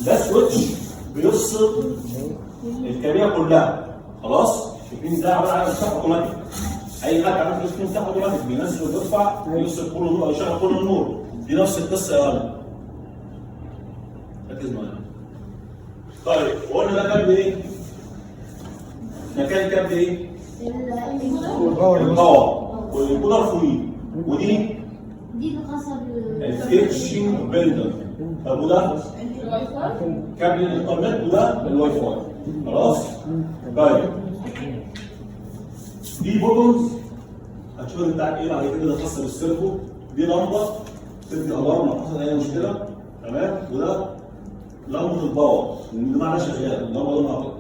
Speaker 2: ده سويتش بيفصل الكابيه كلها. خلاص؟ البين ده عباره عن مفتاح اوتوماتيك. اي حاجه عملت فيه مفتاح اوتوماتيك بينزل وبيرفع، بيفصل كل النور او يشغل كل النور. دي نفس القصه يا ولد. ركز معايا. طيب وقلنا ده كابل ايه؟ مكان كابل ايه؟ الباور والكولر فوقيه. ودي
Speaker 6: دي الخاصه
Speaker 2: الفيتشنج بيلدر. طب وده كابل الانترنت وده الواي فاي. خلاص؟ طيب دي بوتونز هتشوف بتاعك ايه بعد كده خاصه بالسيرفو. دي لمبه تدي الارم لو حصل اي مشكله. تمام؟ وده لمبه الباور اللي معناها شغاله، اللمبه لونها ابيض.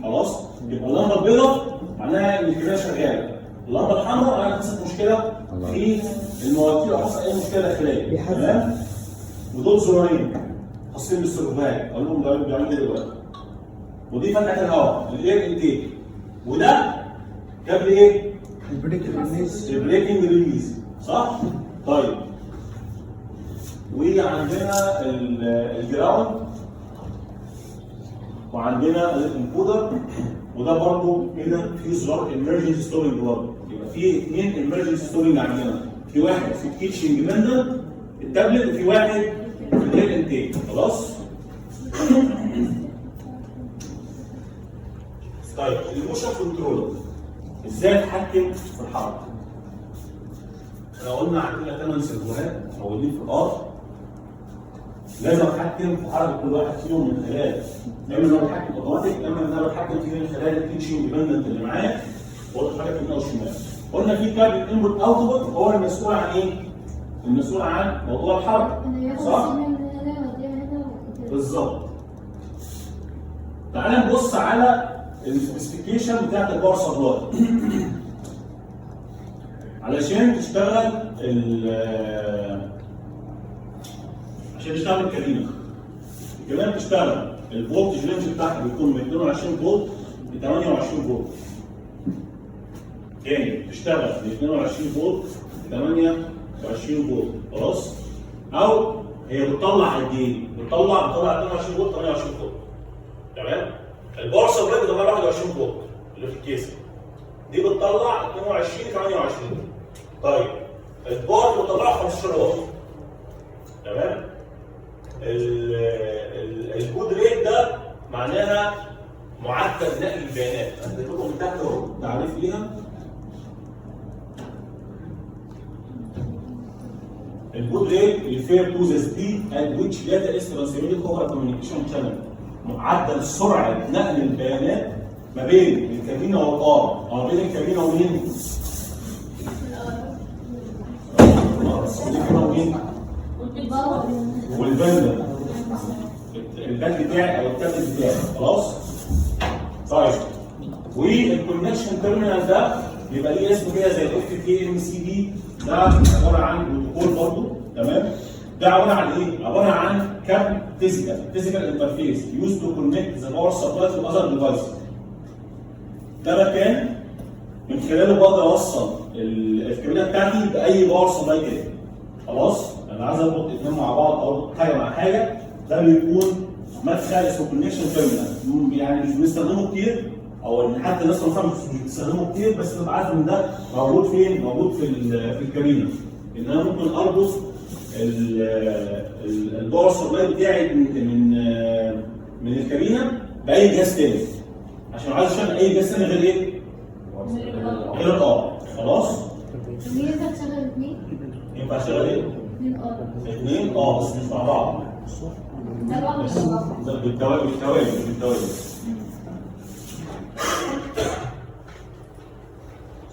Speaker 2: خلاص؟ يبقى اللمبه البيضاء معناها ان كده شغاله. اللمبه الحمراء معناها حصلت مشكله في المواتير او حصل اي مشكله داخليه. تمام؟ ودول زرارين خاصين بالسيرفوهات، اقول لهم بيعملوا ايه دلوقتي. ودي فتحه الهواء الاير انتيك. وده كابل ايه؟ البريكنج ريليز. صح؟ طيب وعندنا الجراوند وعندنا الانكودر. وده برضه كده في زرار ايمرجنسي ستورنج برضه. يبقى في اثنين ايمرجنسي ستورنج عندنا. في واحد في الكيتشنج بندل التابلت وفي واحد في الاير انتيك. خلاص؟ طيب الموشن كنترول ازاي اتحكم في الحركه؟ احنا قلنا عندنا 8 سيرفوهات موجودين في الارض. لازم اتحكم في حركه كل واحد فيهم من خلال اما ان انا بتحكم اوتوماتيك، اما ان انا بتحكم فيه من خلال التيتشنج ديبندنت اللي معايا واتحرك يمين او شمال. قلنا في كابل انبوت اوتبوت هو المسؤول عن ايه؟ المسؤول عن موضوع الحركه. صح؟ بالظبط. تعالى نبص على السبيسيفيكيشن بتاعت الباور سبلاي. علشان تشتغل الكابينه. الكابينه بتشتغل الفولتج رينج بتاعها بيكون من 22 فولت ل 28 فولت. تاني بتشتغل من 22 فولت ل 28 فولت. خلاص؟ او هي بتطلع قد ايه؟ بتطلع 22 فولت 28 فولت. تمام؟ الباور سبلاي بتطلع 21 فولت اللي في الكيس. دي بتطلع 22 28. طيب الباور بتطلع 15 واط. تمام؟ البود ريت ده معناها معدل نقل البيانات. هديت لكم من تحت اهو تعريف ليها. البود ريت refer to the speed at which data is transmitted over a communication channel. معدل سرعه نقل البيانات ما بين الكابينه والار او بين الكابينه ومين؟ الكابينه ومين؟ والبندر. الباد بتاعي او التابلت بتاعي خلاص؟ طيب والكونكشن تيرمينال ده بيبقى ليه اسم كده زي الاف كي ام سي دي، ده عباره عن بروتوكول برضه تمام؟ ده عباره عن ايه؟ عباره عن كابل فيزيكال انترفيس يوز تو كونكت ذا باور سبلاي تو اذر ديفايسز. ده مكان من خلاله بقدر اوصل الكابلات بتاعتي باي باور سبلاي كده. خلاص؟ انا عايز اربط اثنين مع بعض او اربط حاجه مع حاجه، ده بيكون مدخل اسمه كونكشن تيرمينال، يعني مش بنستخدمه كتير او حتى الناس مش بتستخدمه كتير، بس تبقى عارف ان ده موجود فين؟ موجود في الكابينه. ان انا ممكن اربط الباور سبلاي بتاعي من الكابينه باي جهاز تاني، عشان عايز اشغل اي جهاز تاني غير ايه؟ غير الار. خلاص؟
Speaker 6: مين ينفع تشغل الاثنين؟
Speaker 2: ينفع اشغل ايه؟ اثنين بس مش مع بعض.
Speaker 6: ده لوحده مش مع بعض.
Speaker 2: بالتوالي.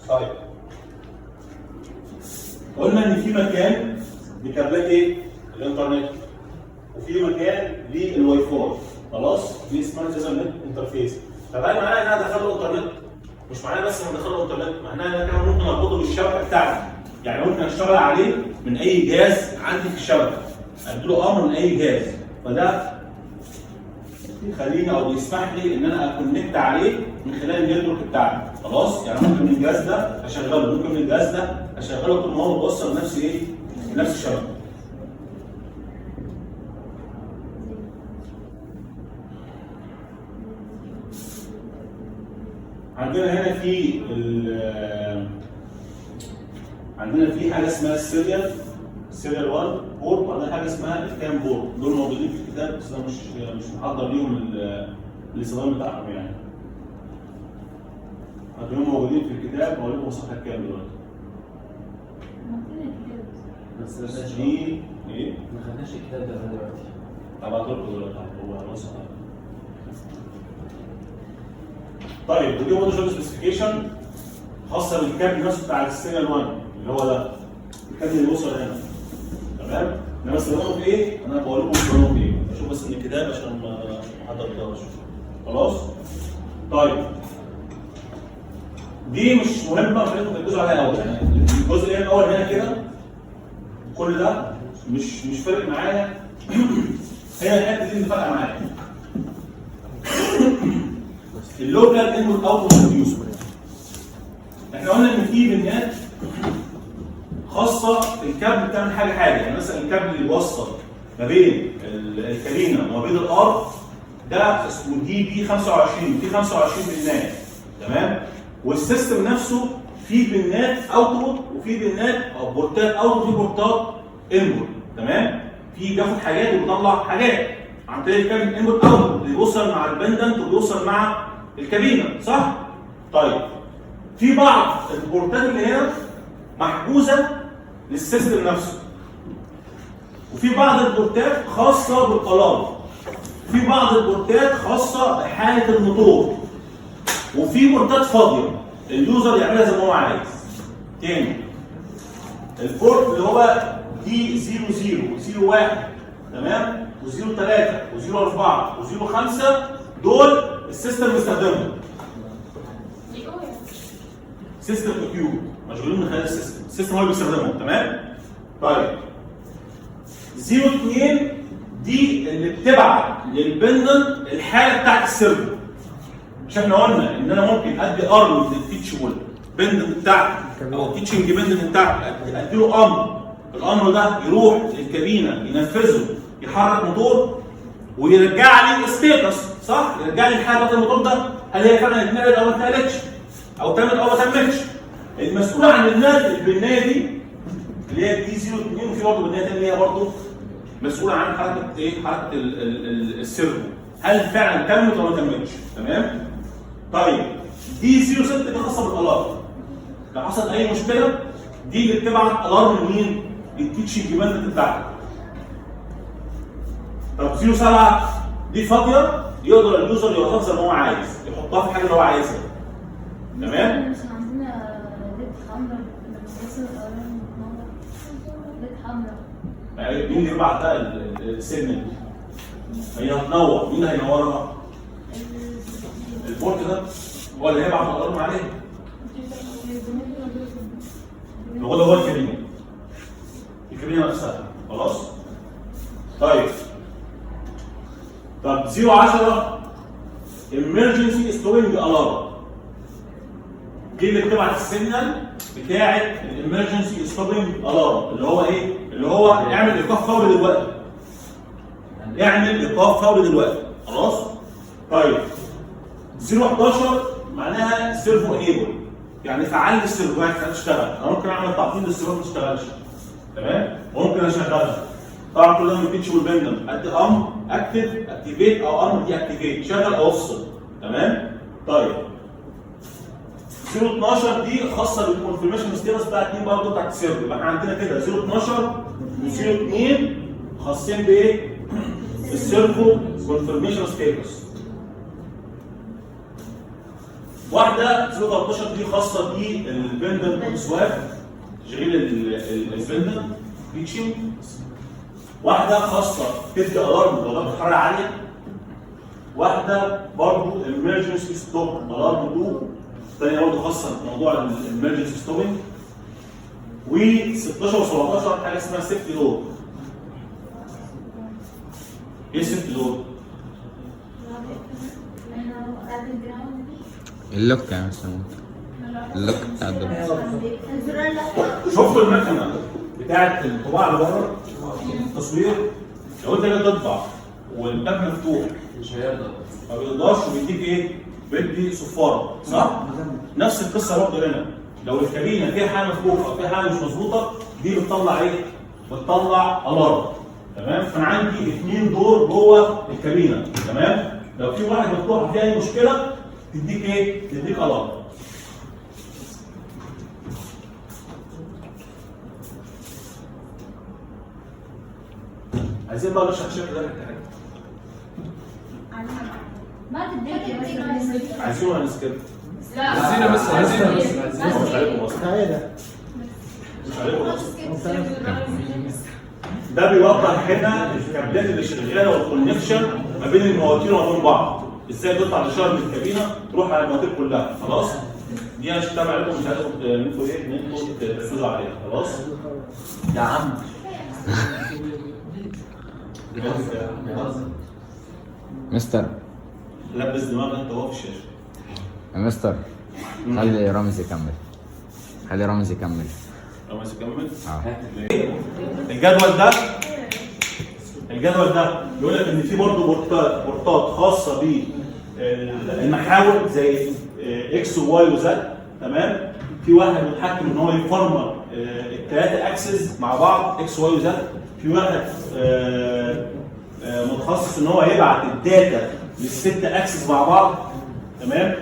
Speaker 2: طيب قلنا ان في مكان لكابلات ايه؟ الانترنت، وفي مكان للواي فاي. خلاص؟ دي اسمها نت انترفيس. طب هل معناها ان انا ادخل له انترنت؟ مش معناها بس ان انا ادخل له انترنت، معناها ان انا كمان ممكن اربطه بالشبكه بتاعتي. يعني ممكن اشتغل عليه من اي جهاز عندي في الشبكه، اديله امر من اي جهاز، فده يخليني او بيسمح لي ان انا اكونكت عليه من خلال النتورك بتاعتي. خلاص؟ يعني ممكن من الجهاز ده اشغله، ممكن من الجهاز ده اشغله طول ما هو متوصل لنفس ايه؟ نفس الشبكه. عندنا هنا في عندنا في حاجه اسمها السيريال 1 بورت، وعندنا حاجه اسمها الكام بورت. دول موجودين في الكتاب بس انا مش محضر ليهم الاستخدام بتاعهم يعني. هتلاقيهم موجودين في الكتاب، هقول لكم الصفحه كام دلوقتي.
Speaker 5: بس
Speaker 2: دي ايه؟
Speaker 5: ما خدناش الكتاب ده دلوقتي.
Speaker 2: هبعته لكم دلوقتي. هو نص. طيب ودي برضه شويه سبيسيفيكيشن خاصه بالكابل نفسه بتاع السيريال 1 اللي هو ده الكابل اللي بيوصل هنا. تمام؟ انا بستخدمه في ايه؟ انا بقول لكم بستخدمه في ايه؟ اشوف بس من الكتاب عشان ما احضرتهاش. خلاص؟ طيب دي مش مهمه، مش لازم تركزوا عليها قوي، يعني الجزء اللي هنا الاول هنا كده كل ده مش فارق معايا. هي الحته دي اللي فارقه معايا. اللوكال انبوت اوتبوت ريديوسر. احنا قلنا ان في بنات خاصه الكابل بتعمل حاجه، يعني مثلا الكابل اللي بيوصل ما بين الكابينه وما بين الار ده اسمه دي بي 25، في 25 بنات. تمام؟ والسيستم نفسه فيه بنات اوتبوت وفي بنات او بورتات اوتبوت وفي بورتات انبوت. تمام؟ في بياخد حاجات وبيطلع حاجات عن طريق الكابل انبوت اوتبوت اللي بيوصل مع البندنت وبيوصل مع الكابينه، صح؟ طيب في بعض البورتات اللي هنا محجوزه للسيستم نفسه، وفي بعض البورتات خاصه بالالارم، في بعض البورتات خاصه بحاله الموتور، وفي بورتات فاضيه اليوزر يعملها زي ما هو عايز. تاني البورت اللي هو دي 00 01 تمام و03 و04 و05 دول السيستم بيستخدمهم. سيستم كيو مشغولين من خلال السيستم هو اللي بيستخدمهم. تمام؟ طيب 02 دي اللي بتبعت للبندنت الحاله بتاعت السيرفر. مش احنا قلنا ان انا ممكن ادي ارم للتيتشبل بندنت بتاعتي او التيتشنج بندنت بتاعتي، ادي له امر، الامر ده يروح للكابينه ينفذه يحرك موتور ويرجع لي ستيتس، صح؟ يرجع لي الحاله بتاعت الموتور ده هل هي فعلا اتنقلت او ما اتنقلتش؟ او تمت او ما تمتش. المسؤول عن النقل البنايه دي اللي هي دي 02، وفي برضه بنايه ثانيه اللي هي برضه مسؤوله عن حركه ايه؟ حركه السيرفو. هل فعلا تمت ولا ما تمتش؟ تمام؟ طيب دي 06 دي خاصه بالالارم. لو حصل اي مشكله دي اللي بتبعت الارم لمين؟ للتيتشنج بندنت بتاعتك. طب 07 دي فاضيه يقدر اليوزر يوظفها زي ما هو عايز، يحطها في الحاجه اللي هو عايزها. تمام؟
Speaker 6: مش عندنا ليد حمراء بس ليد حمراء.
Speaker 2: مين اللي يبعت بقى السيجنال دي؟ هي هتنور، مين اللي هينورها؟ البورت ده هو اللي هيبعت الالارم عليه. هو الكابينه. الكابينه نفسها خلاص؟ طيب 010 emergency stopping alarm دي اللي بتبعت السيجنال بتاعه الامرجنسي ستوبنج الارم اللي هو ايه؟ اللي هو اعمل ايقاف فوري دلوقتي. اعمل ايقاف فوري دلوقتي، خلاص؟ طيب 011 معناها سيرفو انيبل، يعني فعل لي السيرفوات تشتغل. انا ممكن اعمل تعطيل للسيرفوات ما تشتغلش، تمام؟ وممكن اشغلها. طبعا كلهم بيتشبل بيندم ادي امر اكتف اكتيفيت او امر دي اكتيفيت، شغل او افصل، تمام؟ طيب 012 دي خاصه بالكونفirmation ستيتس بتاعت 2 برضه بتاعت السيرفر. يبقى احنا عندنا كده 012 و02 خاصين بايه؟ السيرفو كونفirmation ستيتس. واحده 013 دي خاصه بالبندن سواب تشغيل البندن بيتشنج. واحده خاصه تدي الارم بدرجه حراره عاليه. واحده برضه emergency stop الارم 2 ثانيه برضه خاصه بموضوع الامرجنسي ستوبنج. و16 و17 حاجه اسمها سيفتي لود. ايه السيفتي لود؟
Speaker 7: اللوك يعني مثلا اللوك بتاع الدب.
Speaker 2: شفتوا المكنه بتاعت الطباعه اللي بره التصوير؟ لو انت جاي تطبع والباب مفتوح
Speaker 5: مش هيرضى.
Speaker 2: ما بيرضاش وبيديك ايه؟ بيدي صفاره، صح؟ نفس القصه برضه هنا، لو الكابينه فيها حاجه مفكوكه او فيها حاجه مش مظبوطه دي بتطلع ايه؟ بتطلع الارم، تمام؟ فانا عندي 2 دور جوه الكابينه، تمام؟ لو في واحد مفتوح فيها اي مشكله تديك ايه؟ تديك الارم. عايزين بقى نشرح الشكل ده بالتحديد.
Speaker 4: ما تديك
Speaker 2: عايزين ولا نسكت؟
Speaker 4: لا
Speaker 5: عايزينها بس عايزينها بس
Speaker 2: مش عليكم اصلا.
Speaker 3: تعالى
Speaker 2: مش عليكم اصلا. ده بيوضح هنا الكابلات اللي شغاله والكونكشن ما بين المواتير وما بين بعض. ازاي تطلع الاشاره من الكابينه تروح على المواتير كلها، خلاص؟ دي انا شفتها عليكم، مش عايزكم ان انتوا ايه؟ ان انتوا تركزوا عليها، خلاص؟
Speaker 5: يا عم
Speaker 7: مستر
Speaker 2: لبس دماغك انت وهو في الشاشه.
Speaker 7: يا مستر خلي رامز يكمل. خلي رامز يكمل.
Speaker 2: رامز يكمل؟
Speaker 7: اه.
Speaker 2: الجدول ده بيقول لك ان في برضه بورتات خاصه بالمحاور زي اكس وواي وزد، تمام؟ في واحد متحكم ان هو يفرمر الثلاثه اكسس مع بعض اكس واي وزد. في واحد متخصص ان هو يبعت الداتا للستة اكسس مع بعض، تمام؟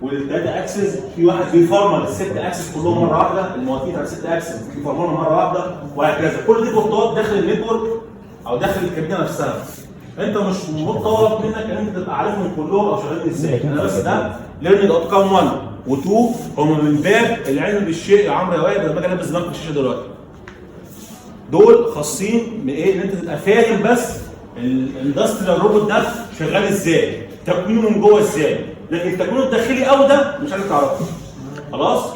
Speaker 2: والداتا اكسس في واحد بيفرمر الستة اكسس كلهم مره واحده، المواتير على الستة اكسس بيفرمرهم مره واحده وهكذا. كل دي بورتات داخل النتورك او داخل الكابينه نفسها. انت مش مطالب منك ان انت تبقى عارفهم كلهم او شغالين ازاي. انا بس ده ليرنينج اوتكم 1 و2 هم من باب العلم بالشيء يا عمرو يا وائل. انا باجي البس دماغك في الشاشه دلوقتي. دول خاصين بايه؟ ان انت تبقى فاهم بس الاندستريال روبوت ده شغال ازاي، تكوينه من جوه ازاي، لكن تكوينه الداخلي قوي ده مش عايز تعرفه. خلاص؟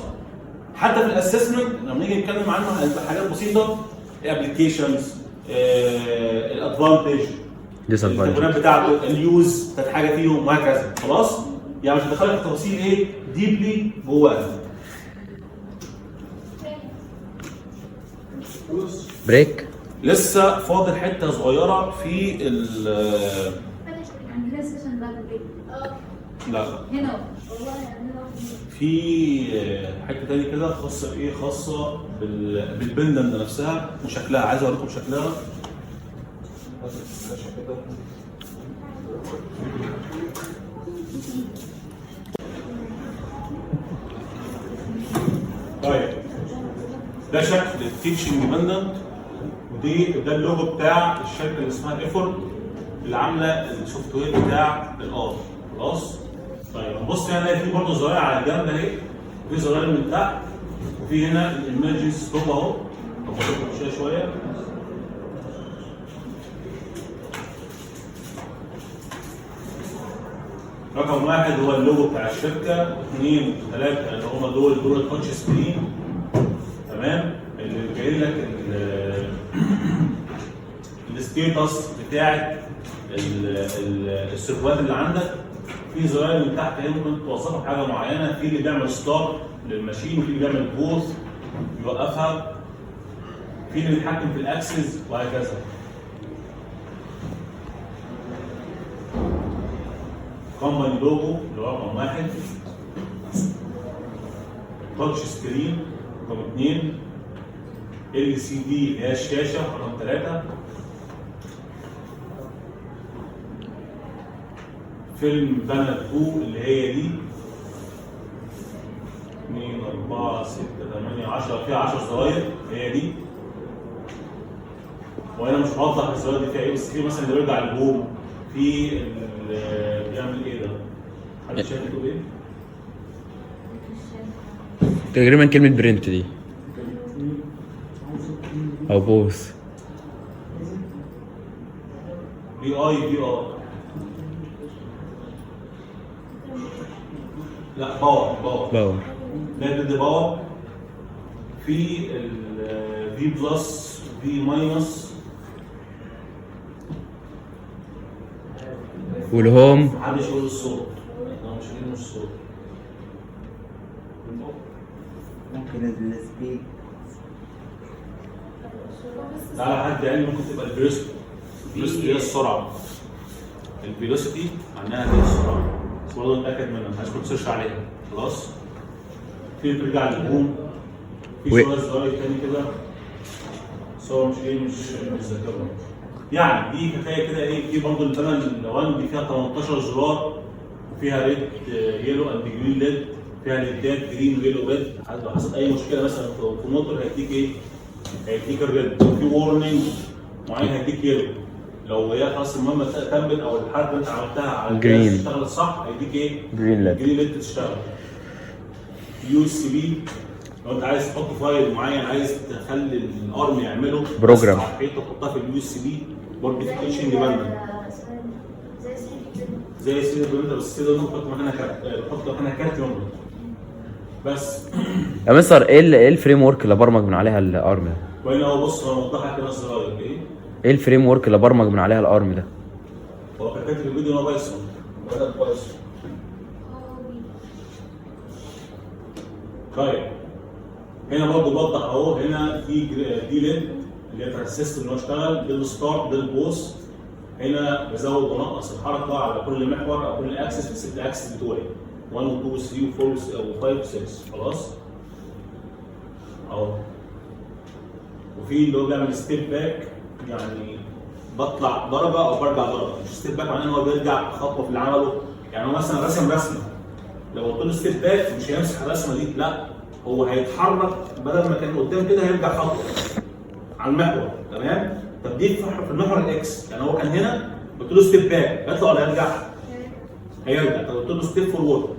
Speaker 2: حتى في الاسسمنت لما نيجي نتكلم عنه هيبقى حاجات بسيطه، الابلكيشنز، الادفانتج، التكوينات بتاعته، اليوز بتاعت حاجه فيهم وهكذا. خلاص؟ يعني مش هدخلك في تفاصيل ايه؟ ديبلي جواها.
Speaker 7: بريك.
Speaker 2: لسه فاضل حته صغيره في
Speaker 4: عندنا سيشن بعد البيت.
Speaker 2: لا
Speaker 4: هنا
Speaker 6: والله عندنا
Speaker 2: في حته تانية كده خاصه بايه؟ خاصه بالبندن نفسها وشكلها. عايز اوريكم شكلها. طيب ده شكل التيتشنج بندن، ده اللوجو بتاع الشركه اللي اسمها ايفورت اللي عامله السوفت وير بتاع الار. خلاص؟ طيب بص هنا في برضه زراير على الجنب اهي، وفي زراير من تحت، وفي هنا الامرجنسي ستوب اهو. طب شويه رقم 1 هو اللوجو بتاع الشركه، 2 3 اللي هم دول التاتش سكرين، تمام؟ اللي جاي لك الستيتس بتاعت السيرفرات اللي عندك. في زراير من تحت هنا ممكن توظفها في حاجه معينه، في اللي بيعمل ستارت للماشين، وفي اللي بيعمل بوز يوقفها، في اللي بيتحكم في الاكسس وهكذا. كومباني لوجو اللي هو رقم 1، تاتش سكرين رقم 2، LCD اللي هي الشاشه رقم 3، فيلم بانر 2 اللي هي دي 2 4 6 8 10 فيها 10 زراير هي دي. وانا مش موضح الزراير دي فيها ايه، بس في مثلا اللي بيرجع للهوم، في بيعمل ايه ده؟ حد شايف بتقول ايه؟
Speaker 7: تقريبا كلمة برنت دي او بوث.
Speaker 2: في ار لا باور لا ضد باور. في في بلس في ماينس،
Speaker 7: والهوم
Speaker 2: محدش يقول الصوت، احنا مش قايلين الصوت.
Speaker 5: ممكن السبيد.
Speaker 2: تعالى حد قال ممكن تبقى الفيلوسيتي. الفيلوسيتي هي السرعه. الفيلوسيتي معناها هي السرعه، بس برضه نتاكد منها، ما كنت تسيرش عليها خلاص. في ترجع للهوم، في شويه زراير تاني كده بس هو مش ذاكرهم. يعني دي حكايه كده ايه. في برضه البانل 1 دي فيها 18 زرار، وفيها ريد يلو اند جرين ليد، فيها ليدات جرين ويلو ريد. لو حصلت اي مشكله مثلا في الموتور هيديك ايه؟ هيديك الريد. في وورنينج معين هيديك يلو. لو هي خلاص المهمه تمت او الحركه اللي انت عملتها على الجهاز اشتغلت صح هيديك ايه؟
Speaker 7: جرين ليد.
Speaker 2: جرين ليد تشتغل. USB لو انت عايز تحط فايل معين، عايز تخلي الارم يعمله
Speaker 7: بروجرام،
Speaker 2: تحطها في USB برضه في تيتشنج بانل زي السي دي بس السي دي تحط مكانها كارت، تحط مكانها كارت يوم بس.
Speaker 7: يا مستر ايه الفريم ورك اللي برمج من عليها الارم ده؟
Speaker 2: وهنا هو بص انا موضح لك كده الزراير
Speaker 7: ايه الفريم ورك اللي برمج من عليها الارم ده؟
Speaker 2: هو كان كاتب الفيديو ان هو بايثون، بدأ بايثون. طيب هنا برضه بوضح اهو، هنا في دي ليد اللي هي بتاعت السيستم اللي هو اشتغل، ده الستارت، ده البوست. هنا بزود ونقص الحركه على كل محور او كل اكسس في الست اكسس بتوعي 1 و 2 و 3 و 4 و 5 و 6 خلاص اهو. وفي اللي هو بيعمل ستيب باك، يعني بطلع درجه او برجع درجه. مش ستيب باك معناه ان هو بيرجع خطوه في اللي عمله. يعني هو مثلا رسم رسمه، لو قلت له ستيب باك مش هيمسح الرسمه دي، لا هو هيتحرك بدل ما كان قدام كده هيرجع خطوه على المحور. تمام؟ طب دي في المحور الاكس، يعني هو كان هنا قلت له ستيب باك هيطلع ولا هيرجع؟ هيرجع. طب قلت له ستيب فورورد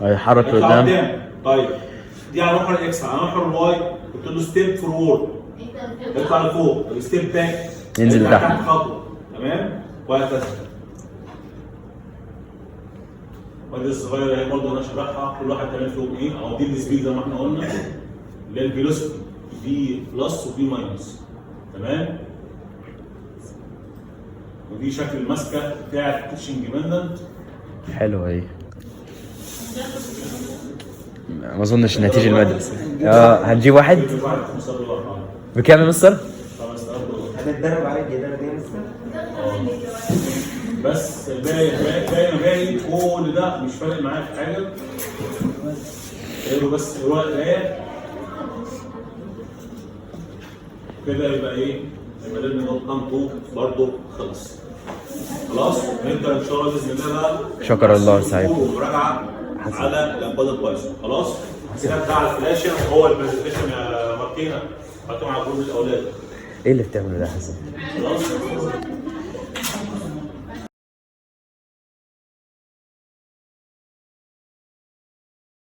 Speaker 7: هيحرك لقدام.
Speaker 2: طيب دي على محور الاكس. على محور الواي قلت له ستيب فورورد يطلع لفوق. طب ستيب باك
Speaker 7: ينزل تحت
Speaker 2: خطوه. تمام؟ وهكذا. ودي الصغيره اهي برضه انا شرحها، كل واحد تعمل فيهم ايه. اهو دي السبيد زي ما احنا قلنا اللي هي الفيلوسيتي، في بلس وفي ماينس. تمام؟ ودي شكل الماسكه بتاعت التيتشنج بندنت.
Speaker 7: حلوه ايه. ما اظنش نتيجه المدرسه. هتجيب واحد بكام يا مستر؟
Speaker 5: هتتدرب على الجدار دي يا مستر؟
Speaker 2: بس الباقي كل ده مش فارق معايا في حاجه. اقروا بس قراءة الآية كده يبقى ايه؟ يبقى لازم نقطة برضه خلص. خلاص؟ نبدأ إن شاء الله بإذن الله بقى.
Speaker 7: شكر الله سعيد.
Speaker 2: ومراجعة على الأنبادة بايثون. خلاص؟ هسيبك ده على الفلاشة وهو البرزنتيشن يا مارتينا. حطهم على جروب الأولاد.
Speaker 7: ايه اللي بتعمله ده يا حسن؟
Speaker 2: خلاص؟